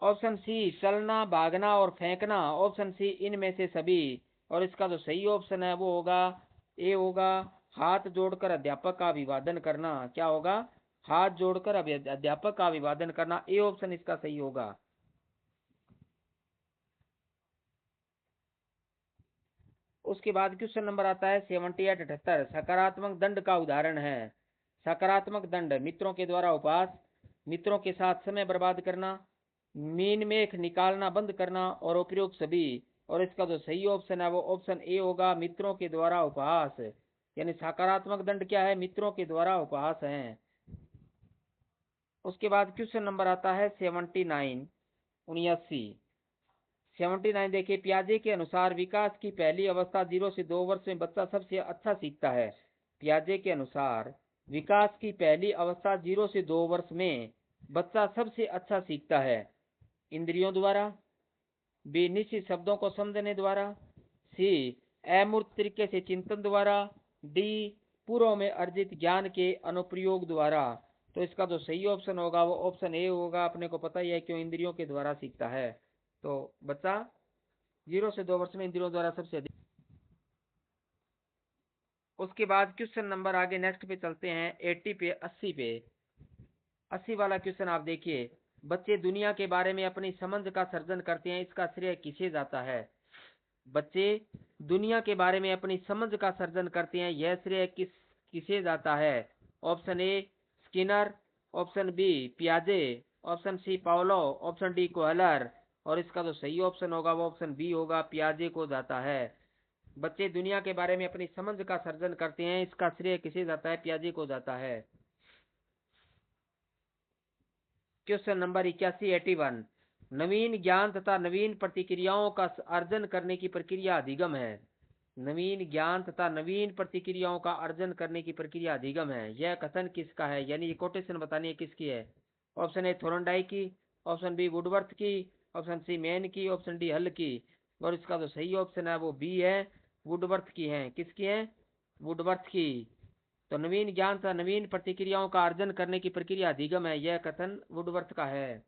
ऑप्शन सी चलना भागना और फेंकना, ऑप्शन सी इनमें से सभी। और इसका जो सही ऑप्शन है वो होगा, ए होगा, हाथ जोड़कर अध्यापक का अभिवादन करना। क्या होगा? हाथ जोड़कर अध्यापक का अभिवादन करना। ए ऑप्शन इसका सही होगा। उसके बाद क्वेश्चन नंबर आता है 78 78। सकारात्मक दंड का उदाहरण है। सकारात्मक दंड मित्रों के द्वारा उपहास, मित्रों के साथ समय बर्बाद करना, मीन मेख निकालना बंद करना और उपयोग सभी। और इसका जो सही ऑप्शन है वो ऑप्शन ए होगा, मित्रों के द्वारा उपहास। यानी सकारात्मक दंड क्या है? मित्रों के द्वारा उपहास है। उसके बाद क्वेश्चन नंबर आता है 79 79। 79 देखिए, पियाजे के अनुसार विकास की पहली अवस्था 0 से 2 वर्ष में बच्चा सबसे अच्छा सीखता है। पियाजे के अनुसार विकास की पहली अवस्था 0 से 2 वर्ष में बच्चा सबसे अच्छा सीखता है। इंद्रियों द्वारा, बी निश्चित शब्दों को समझने द्वारा, सी अमूर्त तरीके से चिंतन द्वारा, डी पूर्व में अर्जित ज्ञान के अनुप्रयोग द्वारा। तो इसका जो सही ऑप्शन होगा वो ऑप्शन ए होगा। अपने को पता ही है क्यों इंद्रियों के द्वारा सीखता है। तो बच्चा 0 से 2 वर्ष में इन तीनों द्वारा सबसे अधिक। उसके बाद क्वेश्चन नंबर आगे नेक्स्ट पे चलते हैं 80 पे 80 पे 80 वाला क्वेश्चन आप देखिए। बच्चे दुनिया के बारे में अपनी समझ का सर्जन करते हैं, इसका श्रेय किसे जाता है? बच्चे दुनिया के बारे में अपनी समझ का सर्जन करते हैं, यह श्रेय किसे जाता है? Option A Skinner, option B पियाजे, option C Paulo, option D Kohler. और इसका जो सही ऑप्शन होगा वो ऑप्शन बी होगा, पियाजे को जाता है। बच्चे दुनिया के बारे में अपनी समझ का सर्जन करते हैं, इसका श्रेय किसे जाता है? पियाजे को जाता है। क्वेश्चन नंबर 81 नवीन ज्ञान तथा नवीन प्रतिक्रियाओं का अर्जन करने की प्रक्रिया अधिगम है। नवीन ज्ञान तथा नवीन प्रतिक्रियाओं का अर्जन करने की प्रक्रिया अधिगम है, यह कथन किसका है? यानी ये कोटेशन बतानी है किसकी है? ऑप्शन ए थोरनडाइक की, ऑप्शन बी वुडवर्थ की, ऑप्शन सी मैन की, ऑप्शन डी हल की। और इसका जो सही ऑप्शन है वो बी है, वुडवर्थ की है। किसकी है? वुडवर्थ की। तो नवीन ज्ञान तथा नवीन प्रतिक्रियाओं का अर्जन करने की प्रक्रिया अधिगम है, यह कथन वुडवर्थ का है।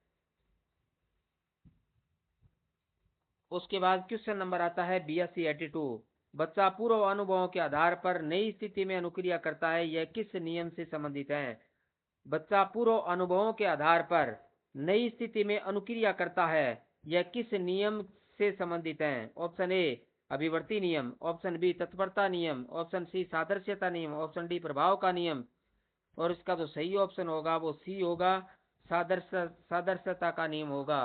उसके बाद क्वेश्चन नंबर आता है 82 बच्चा पूर्व अनुभवों के आधार पर नई स्थिति में अनुक्रिया करता है, यह किस नियम से संबंधित है? बच्चा पूर्व अनुभवों के आधार पर नई स्थिति में अनुक्रिया करता है, यह किस नियम से संबंधित है? ऑप्शन ए अभिवर्ती नियम, ऑप्शन बी तत्परता नियम, ऑप्शन सी सादृश्यता नियम, ऑप्शन डी प्रभाव का नियम। और इसका जो सही ऑप्शन होगा वो सी होगा, सादृश्यता का नियम होगा।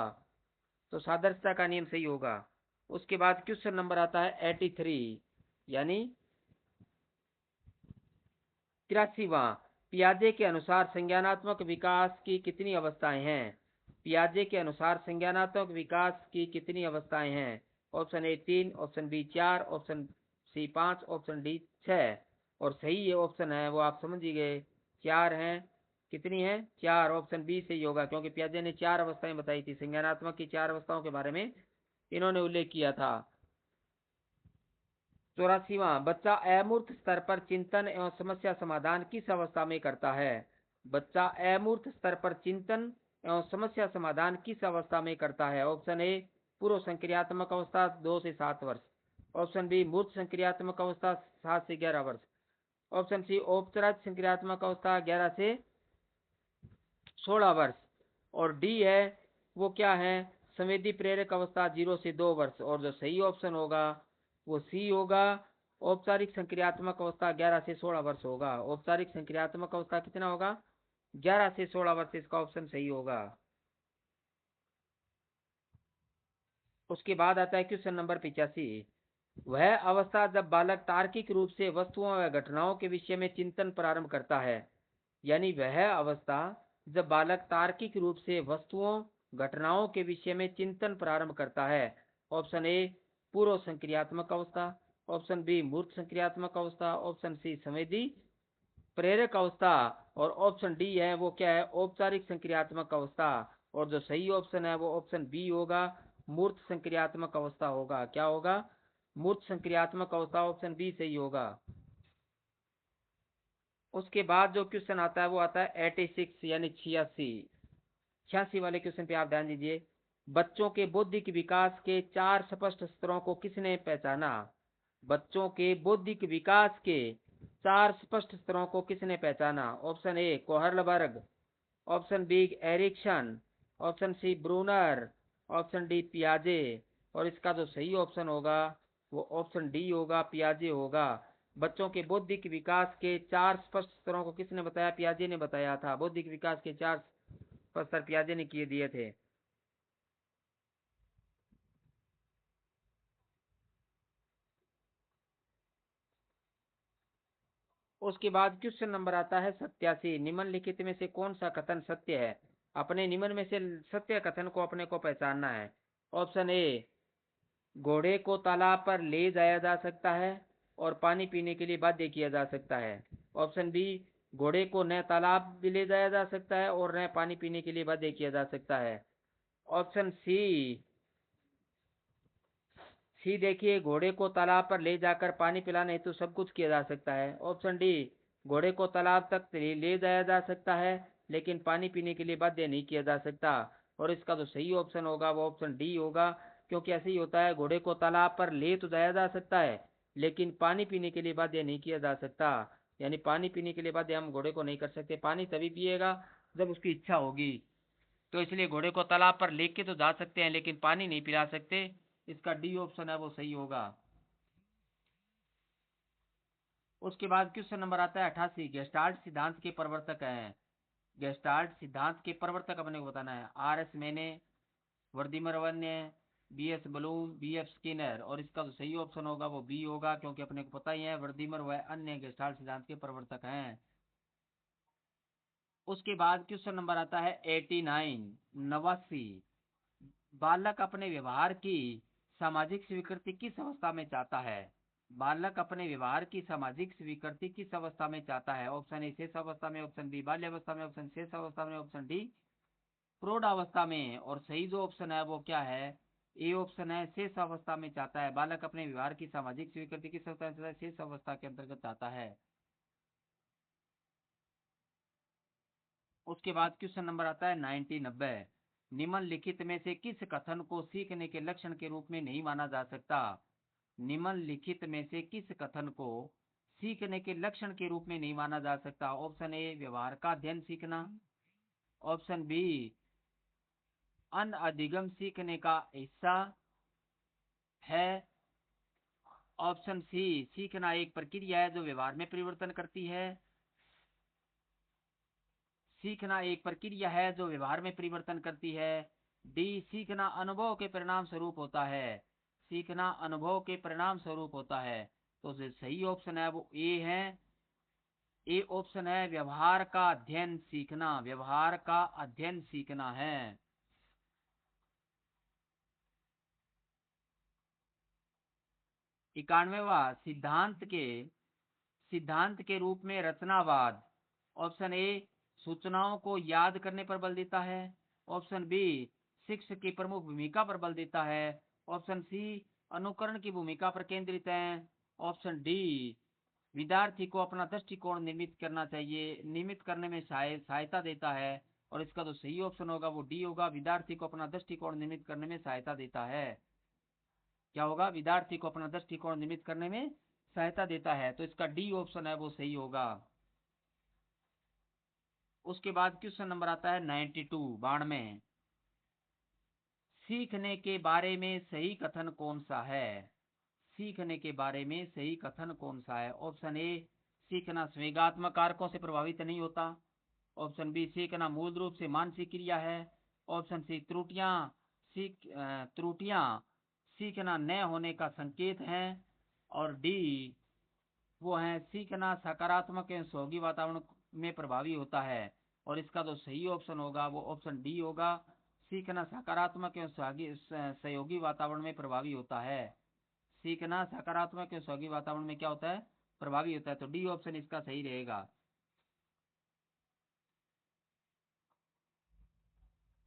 तो सादृश्यता का नियम सही होगा। उसके बाद क्वेश्चन नंबर आता है 83 यानी 83वां पियाजे के अनुसार संज्ञानात्मक विकास की कितनी अवस्थाएं हैं? पियाजे के अनुसार संज्ञानात्मक विकास की कितनी अवस्थाएं हैं? Option A 3, option B 4, option C 5, option D 6। और सही ये ऑप्शन है वो आप समझ ही गए, 4 हैं। कितनी है? 4। ऑप्शन बी सही होगा, क्योंकि पियाजे ने 4 अवस्थाएं बताई थी, संज्ञानात्मक की 4 अवस्थाओं के बारे में इन्होंने उल्लेख किया था। 84वां बच्चा अमूर्त स्तर पर चिंतन एवं समस्या समाधान किस अवस्था में करता है? बच्चा अमूर्त स्तर पर चिंतन एवं समस्या समाधान किस अवस्था में करता है? ऑप्शन ए पूर्व संक्रियात्मक अवस्था 2 से 7 वर्ष, ऑप्शन बी मूर्त संक्रियात्मक अवस्था 7 से 11 वर्ष, ऑप्शन सी औपचारिक संक्रियात्मक अवस्था 11 से 16 वर्ष, और डी है वो क्या है? संवेदी प्रेरक अवस्था 0 से 2 वर्ष। और जो सही ऑप्शन होगा वो सी होगा, औपचारिक संक्रियात्मक अवस्था 11 से 16 वर्ष होगा। औपचारिक संक्रियात्मक अवस्था कितना होगा? 11 से 16 वर्ष, इसका ऑप्शन सही होगा। उसके बाद आता है क्वेश्चन नंबर 85 वह अवस्था जब बालक तार्किक रूप से वस्तुओं व घटनाओं के विषय में चिंतन प्रारंभ करता है। यानी वह अवस्था जब बालक तार्किक रूप से वस्तुओं घटनाओं के विषय में चिंतन प्रारंभ करता है। ऑप्शन ए पूर्व संक्रियात्मक अवस्था, ऑप्शन बी मूर्त संक्रियात्मक अवस्था, ऑप्शन सी संवेदी प्रेरक अवस्था, और ऑप्शन डी है वो क्या है? औपचारिक संक्रियात्मक अवस्था। और जो सही ऑप्शन है वो ऑप्शन बी होगा, मूर्त संक्रियात्मक अवस्था होगा। क्या होगा? मूर्त संक्रियात्मक अवस्था, ऑप्शन बी सही होगा। उसके बाद जो क्वेश्चन आता है वो आता है 86 यानी 86 वाले क्वेश्चन पे आप ध्यान दीजिए। बच्चों के बौद्धिक विकास के 4 स्पष्ट स्तरों को किसने पहचाना? बच्चों के बौद्धिक विकास के 4 स्पष्ट स्तरों को किसने पहचाना? Option A Kohlberg, option B Erikson, option C Bruner, option D पियाजे। और इसका जो सही ऑप्शन होगा वो ऑप्शन डी होगा, पियाजे होगा। बच्चों के बौद्धिक विकास के 4 स्पष्ट स्तरों को किसने बताया? पियाजे ने बताया था। बौद्धिक विकास के 4 स्तर पियाजे ने किए दिए थे। उसके बाद क्वेश्चन नंबर आता है 87 निम्नलिखित में से कौन सा कथन सत्य है? अपने निम्न में से सत्य कथन को अपने को पहचानना है। ऑप्शन ए घोड़े को तालाब पर ले जाया जा सकता है और पानी पीने के लिए बाध्य किया जा सकता है। ऑप्शन बी घोड़े को न तालाब भी ले जाया जा सकता है और न पानी पीने के लिए बाध्य किया जा सकता है। ऑप्शन सी देखिए घोड़े को तालाब पर ले जाकर पानी पिलाने हेतु सब कुछ किया जा सकता है। ऑप्शन डी घोड़े को तालाब तक ले जाया जा सकता है लेकिन पानी पीने के लिए बाध्य नहीं किया जा सकता। और इसका जो सही ऑप्शन होगा वो ऑप्शन डी होगा, क्योंकि ऐसे ही होता है, घोड़े को तालाब पर ले तो जाया जा सकता है लेकिन पानी पीने के लिए बाध्य नहीं किया जा सकता। यानी पानी पीने के लिए बाध्य हम घोड़े को नहीं कर सकते, पानी तभी पिएगा जब उसकी इच्छा होगी। तो इसलिए घोड़े को तालाब पर लेके तो जा सकते हैं लेकिन पानी नहीं पिला सकते। इसका डी ऑप्शन है वो सही होगा। उसके बाद क्वेश्चन नंबर आता है 88, गेस्टाल्ट सिद्धांत के प्रवर्तक हैं। गेस्टाल्ट सिद्धांत के प्रवर्तक अपने को बताना है। आर एस मैने, वर्दीमर वन्य, B S Bloom, B F Skinner. और इसका जो सही ऑप्शन होगा वो बी होगा, क्योंकि अपने को पता ही है वर्दीमर व अन्य गेस्टाल्ट सिद्धांत के प्रवर्तक हैं। उसके बाद क्वेश्चन नंबर आता है 89, 89, बालक अपने व्यवहार की सामाजिक स्वीकृति किस अवस्था में चाहता है। बालक अपने व्यवहार की सामाजिक स्वीकृति किस अवस्था में चाहता है। ऑप्शन ए शेष अवस्था में, ऑप्शन बी बाल्यावस्था में, ऑप्शन शेष अवस्था में, ऑप्शन डी प्रौढ़ अवस्था में। और सही जो ऑप्शन है वो क्या है, ए ऑप्शन है, शेष अवस्था में चाहता है। बालक अपने व्यवहार की सामाजिक स्वीकृति किस अवस्था में चाहता है, शेष अवस्था के अंतर्गत चाहता है। उसके बाद क्वेश्चन नंबर आता है 90, निम्नलिखित में से किस कथन को सीखने के लक्षण के रूप में नहीं माना जा सकता। निम्नलिखित में से किस कथन को सीखने के लक्षण के रूप में नहीं माना जा सकता। ऑप्शन ए व्यवहार का अध्ययन सीखना, ऑप्शन बी अनअधिगम सीखने का हिस्सा है, ऑप्शन सी सीखना एक प्रक्रिया है जो व्यवहार में परिवर्तन करती है, सीखना एक प्रक्रिया है जो व्यवहार में परिवर्तन करती है, डी सीखना अनुभव के परिणाम स्वरूप होता है, सीखना अनुभव के परिणाम स्वरूप होता है। तो जो सही ऑप्शन है वो ए है, ए ऑप्शन है, व्यवहार का अध्ययन सीखना, व्यवहार का अध्ययन सीखना है। 91वां, सिद्धांत के रूप में रचनावाद। ऑप्शन ए सूचनाओं को याद करने पर बल देता है, ऑप्शन बी शिक्षक की प्रमुख भूमिका पर बल देता है, ऑप्शन सी अनुकरण की भूमिका पर केंद्रित है, ऑप्शन डी विद्यार्थी को अपना दृष्टिकोण निर्मित करना चाहिए, निर्मित करने में सहायता देता है। और इसका जो सही ऑप्शन होगा वो डी होगा, विद्यार्थी को अपना दृष्टिकोण निर्मित करने में सहायता देता है। क्या होगा, विद्यार्थी को अपना दृष्टिकोण निर्मित करने में सहायता देता है। तो इसका डी ऑप्शन है वो सही होगा। उसके बाद क्वेश्चन नंबर आता है 92, 92, सीखने के बारे में सही कथन कौन सा है। सीखने के बारे में सही कथन कौन सा है। ऑप्शन ए सीखना संवेगात्मक कारकों से प्रभावित नहीं होता, ऑप्शन बी सीखना मूल रूप से मानसिक क्रिया है, ऑप्शन सी त्रुटियां सीखना न होने का संकेत है, और डी वो है सीखना सकारात्मक एवं सहयोगी वातावरण में प्रभावी होता है। और इसका जो सही ऑप्शन होगा वो ऑप्शन डी होगा, सीखना सकारात्मक एवं सहयोगी वातावरण में प्रभावी होता है। सीखना सकारात्मक एवं सहयोगी वातावरण में क्या होता है, प्रभावी होता है। तो डी ऑप्शन इसका सही रहेगा।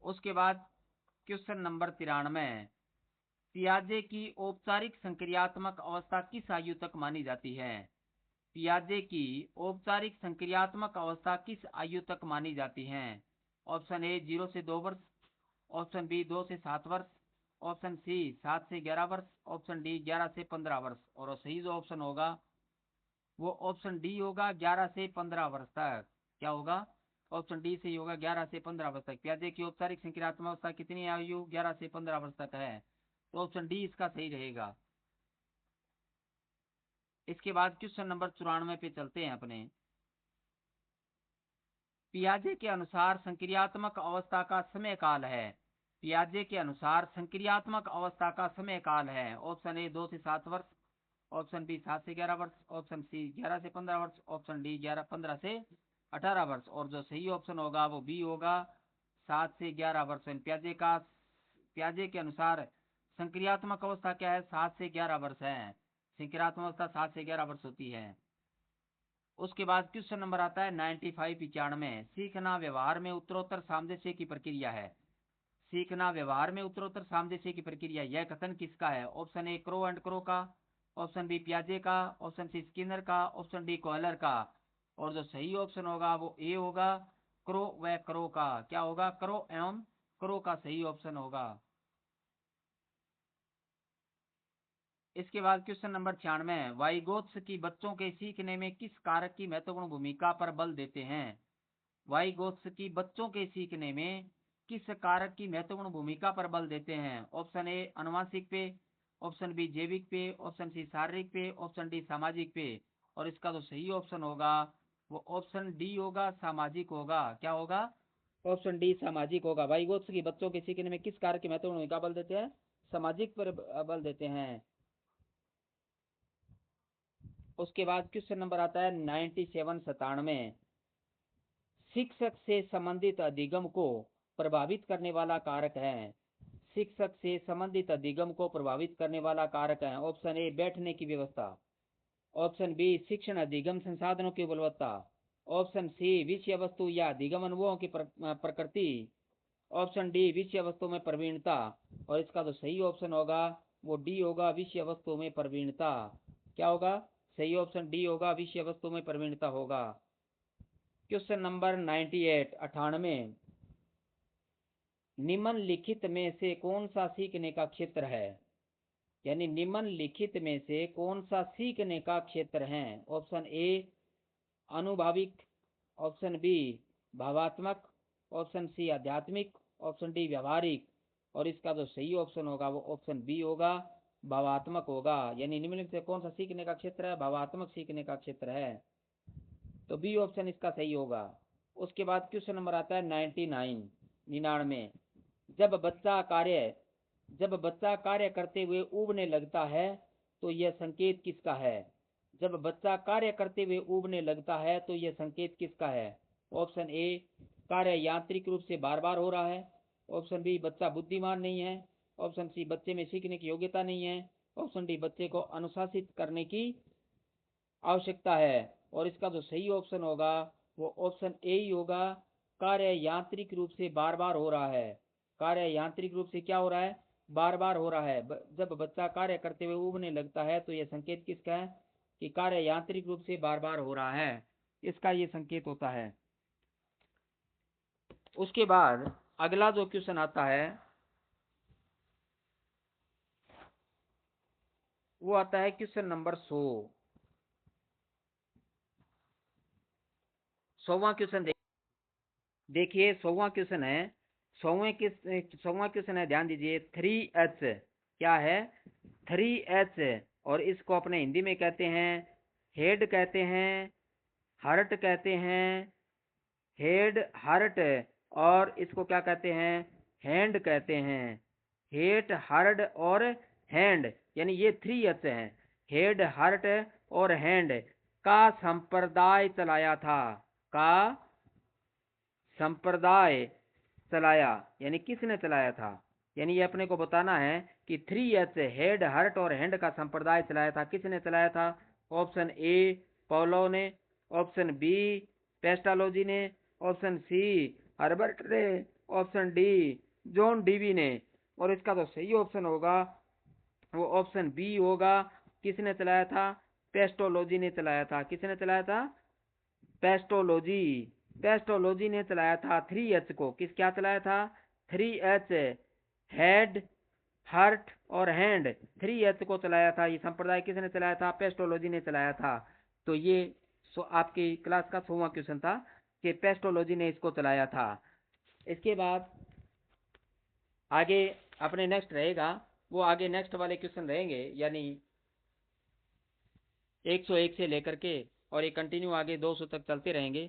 उसके बाद क्वेश्चन नंबर 93, पियाजे की औपचारिक संक्रियात्मक अवस्था किस आयु तक मानी जाती है। पियाजे की औपचारिक संक्रियात्मक अवस्था किस आयु तक मानी जाती है। ऑप्शन ए 0 से 2 वर्ष, ऑप्शन बी 2 से 7 वर्ष, ऑप्शन सी 7 से 11 वर्ष, ऑप्शन डी 11 से 15 वर्ष। और सही जो ऑप्शन होगा वो ऑप्शन डी होगा, 11 से 15 वर्ष तक। क्या होगा, ऑप्शन डी से ही होगा, 11 से 15 वर्ष तक। पियाजे की औपचारिक संक्रियात्मक अवस्था कितनी आयु, 11 से 15 वर्ष तक है। तो ऑप्शन डी इसका सही रहेगा। इसके बाद क्वेश्चन नंबर 94 पे चलते हैं अपने। पियाजे के अनुसार संक्रियात्मक अवस्था का समय काल है। पियाजे के अनुसार संक्रियात्मक अवस्था का समय काल है। ऑप्शन ए 2 से 7 वर्ष, ऑप्शन बी 7 से 11 वर्ष, ऑप्शन सी 11 से 15 वर्ष, ऑप्शन डी 15 से 18 वर्ष। और जो सही ऑप्शन होगा वो बी होगा, 7 से 11 वर्ष। पियाजे के अनुसार संक्रियात्मक अवस्था क्या है, 7 से 11 वर्ष है। संक्रियात्मक अवस्था 7 से 11 वर्ष होती है। उसके बाद क्वेश्चन नंबर आता है 95, 95, सीखना व्यवहार में उत्तरोत्तर सामंजस्य की प्रक्रिया है। सीखना व्यवहार में उत्तरोत्तर सामंजस्य की प्रक्रिया, यह कथन किसका है। Option A crow and crow का, ऑप्शन बी पियाजे का, ऑप्शन सी स्किनर का, ऑप्शन डी कोहलर का। और जो सही ऑप्शन होगा वो ए होगा, क्रो व क्रो का। क्या होगा, क्रो एवं क्रो का सही ऑप्शन होगा। इसके बाद क्वेश्चन नंबर 96, वाइगोत्स्की बच्चों के सीखने में किस कारक की महत्वपूर्ण भूमिका पर बल देते हैं? वाइगोत्स्की बच्चों के सीखने में किस कारक की महत्वपूर्ण भूमिका पर बल देते हैं? ऑप्शन ए अनुवांशिक पे, ऑप्शन बी जैविक पे, ऑप्शन सी शारीरिक पे, ऑप्शन डी सामाजिक पे। और इसका जो सही ऑप्शन होगा वो ऑप्शन डी होगा, सामाजिक होगा। क्या होगा? ऑप्शन डी सामाजिक होगा। वाइगोत्स्की बच्चों के सीखने में किस कारक की महत्वपूर्ण भूमिका बल देते हैं? सामाजिक पर बल देते हैं। उसके बाद क्वेश्चन नंबर आता है 97 शिक्षक से संबंधित अधिगम को प्रभावित करने वाला कारक है। शिक्षक से संबंधित अधिगम को प्रभावित करने वाला कारक है। ऑप्शन ए बैठने की व्यवस्था, ऑप्शन बी शिक्षण अधिगम संसाधनों की गुणवत्ता, ऑप्शन सी विषय वस्तु या अधिगम अनुभवों की प्रकृति, ऑप्शन डी विषय वस्तु में प्रवीणता। और इसका जो सही ऑप्शन होगा वो डी होगा, विषय वस्तु में प्रवीणता। क्या होगा? सही ऑप्शन डी होगा, विषय वस्तु में प्रवीणता होगा। क्वेश्चन नंबर 98 निम्नलिखित में से कौन सा सीखने का क्षेत्र है? यानी निम्नलिखित में से कौन सा सीखने का क्षेत्र है? ऑप्शन ए अनुभाविक, ऑप्शन बी भावात्मक, ऑप्शन सी आध्यात्मिक, ऑप्शन डी व्यवहारिक। और इसका जो सही ऑप्शन होगा वो ऑप्शन बी होगा, भावात्मक होगा। यानी निम्नलिखित से कौन सा सीखने का क्षेत्र है? भावात्मक सीखने का क्षेत्र है। तो बी ऑप्शन इसका सही होगा। उसके बाद क्वेश्चन नंबर आता है 99 जब बच्चा कार्य करते हुए ऊबने लगता है तो यह संकेत किसका है? जब बच्चा कार्य करते हुए ऊबने लगता है तो यह संकेत किसका है? ऑप्शन ए कार्य यांत्रिक रूप से बार बार हो रहा है, ऑप्शन बी बच्चा बुद्धिमान नहीं है, ऑप्शन सी बच्चे में सीखने की योग्यता नहीं है, ऑप्शन डी बच्चे को अनुशासित करने की आवश्यकता है। और इसका जो सही ऑप्शन होगा वो ऑप्शन ए ही होगा, कार्य यांत्रिक रूप से बार बार हो रहा है। कार्य यांत्रिक रूप से क्या हो रहा है? बार बार हो रहा है। जब बच्चा कार्य करते हुए ऊबने लगता है तो यह संकेत किसका है? कि कार्य यांत्रिक रूप से बार बार हो रहा है, इसका ये संकेत होता है। उसके बाद अगला जो क्वेश्चन आता है वो आता है क्वेश्चन नंबर 100वां क्वेश्चन। देखिए 100वां क्वेश्चन है। 100वां क्वेश्चन है, ध्यान दीजिए। 3H क्या है? 3H। और इसको अपने हिंदी में कहते हैं हेड कहते हैं, हार्ट कहते हैं, हेड हार्ट। और इसको क्या कहते हैं? हैंड कहते हैं। हेड हार्ट और हैंड, यानी ये 3H है। हेड हार्ट और हैंड का संप्रदाय चलाया था। का संप्रदाय चलाया, यानी किसने चलाया था? यानी ये अपने को बताना है कि 3H हेड हार्ट और हैंड का संप्रदाय चलाया था। किसने चलाया था? ऑप्शन ए पॉलो ने, ऑप्शन बी पेस्टालोजी ने, ऑप्शन सी हर्बर्ट ने, ऑप्शन डी जॉन डीवी ने। और इसका तो सही ऑप्शन होगा वो ऑप्शन बी होगा। किसने चलाया था? पेस्टोलॉजी ने चलाया था। किसने चलाया था? पेस्टोलॉजी। पेस्टोलॉजी ने चलाया था 3H को। किस क्या चलाया था? 3H हेड हार्ट और हैंड, 3H को चलाया था। ये संप्रदाय किसने चलाया था? पेस्टोलॉजी ने चलाया था। तो ये आपकी क्लास का 100वां क्वेश्चन था कि पेस्टोलॉजी ने इसको चलाया था। इसके बाद आगे अपने नेक्स्ट रहेगा, वो आगे नेक्स्ट वाले क्वेश्चन रहेंगे, यानी 101 से लेकर के और ये कंटिन्यू आगे 200 तक चलते रहेंगे।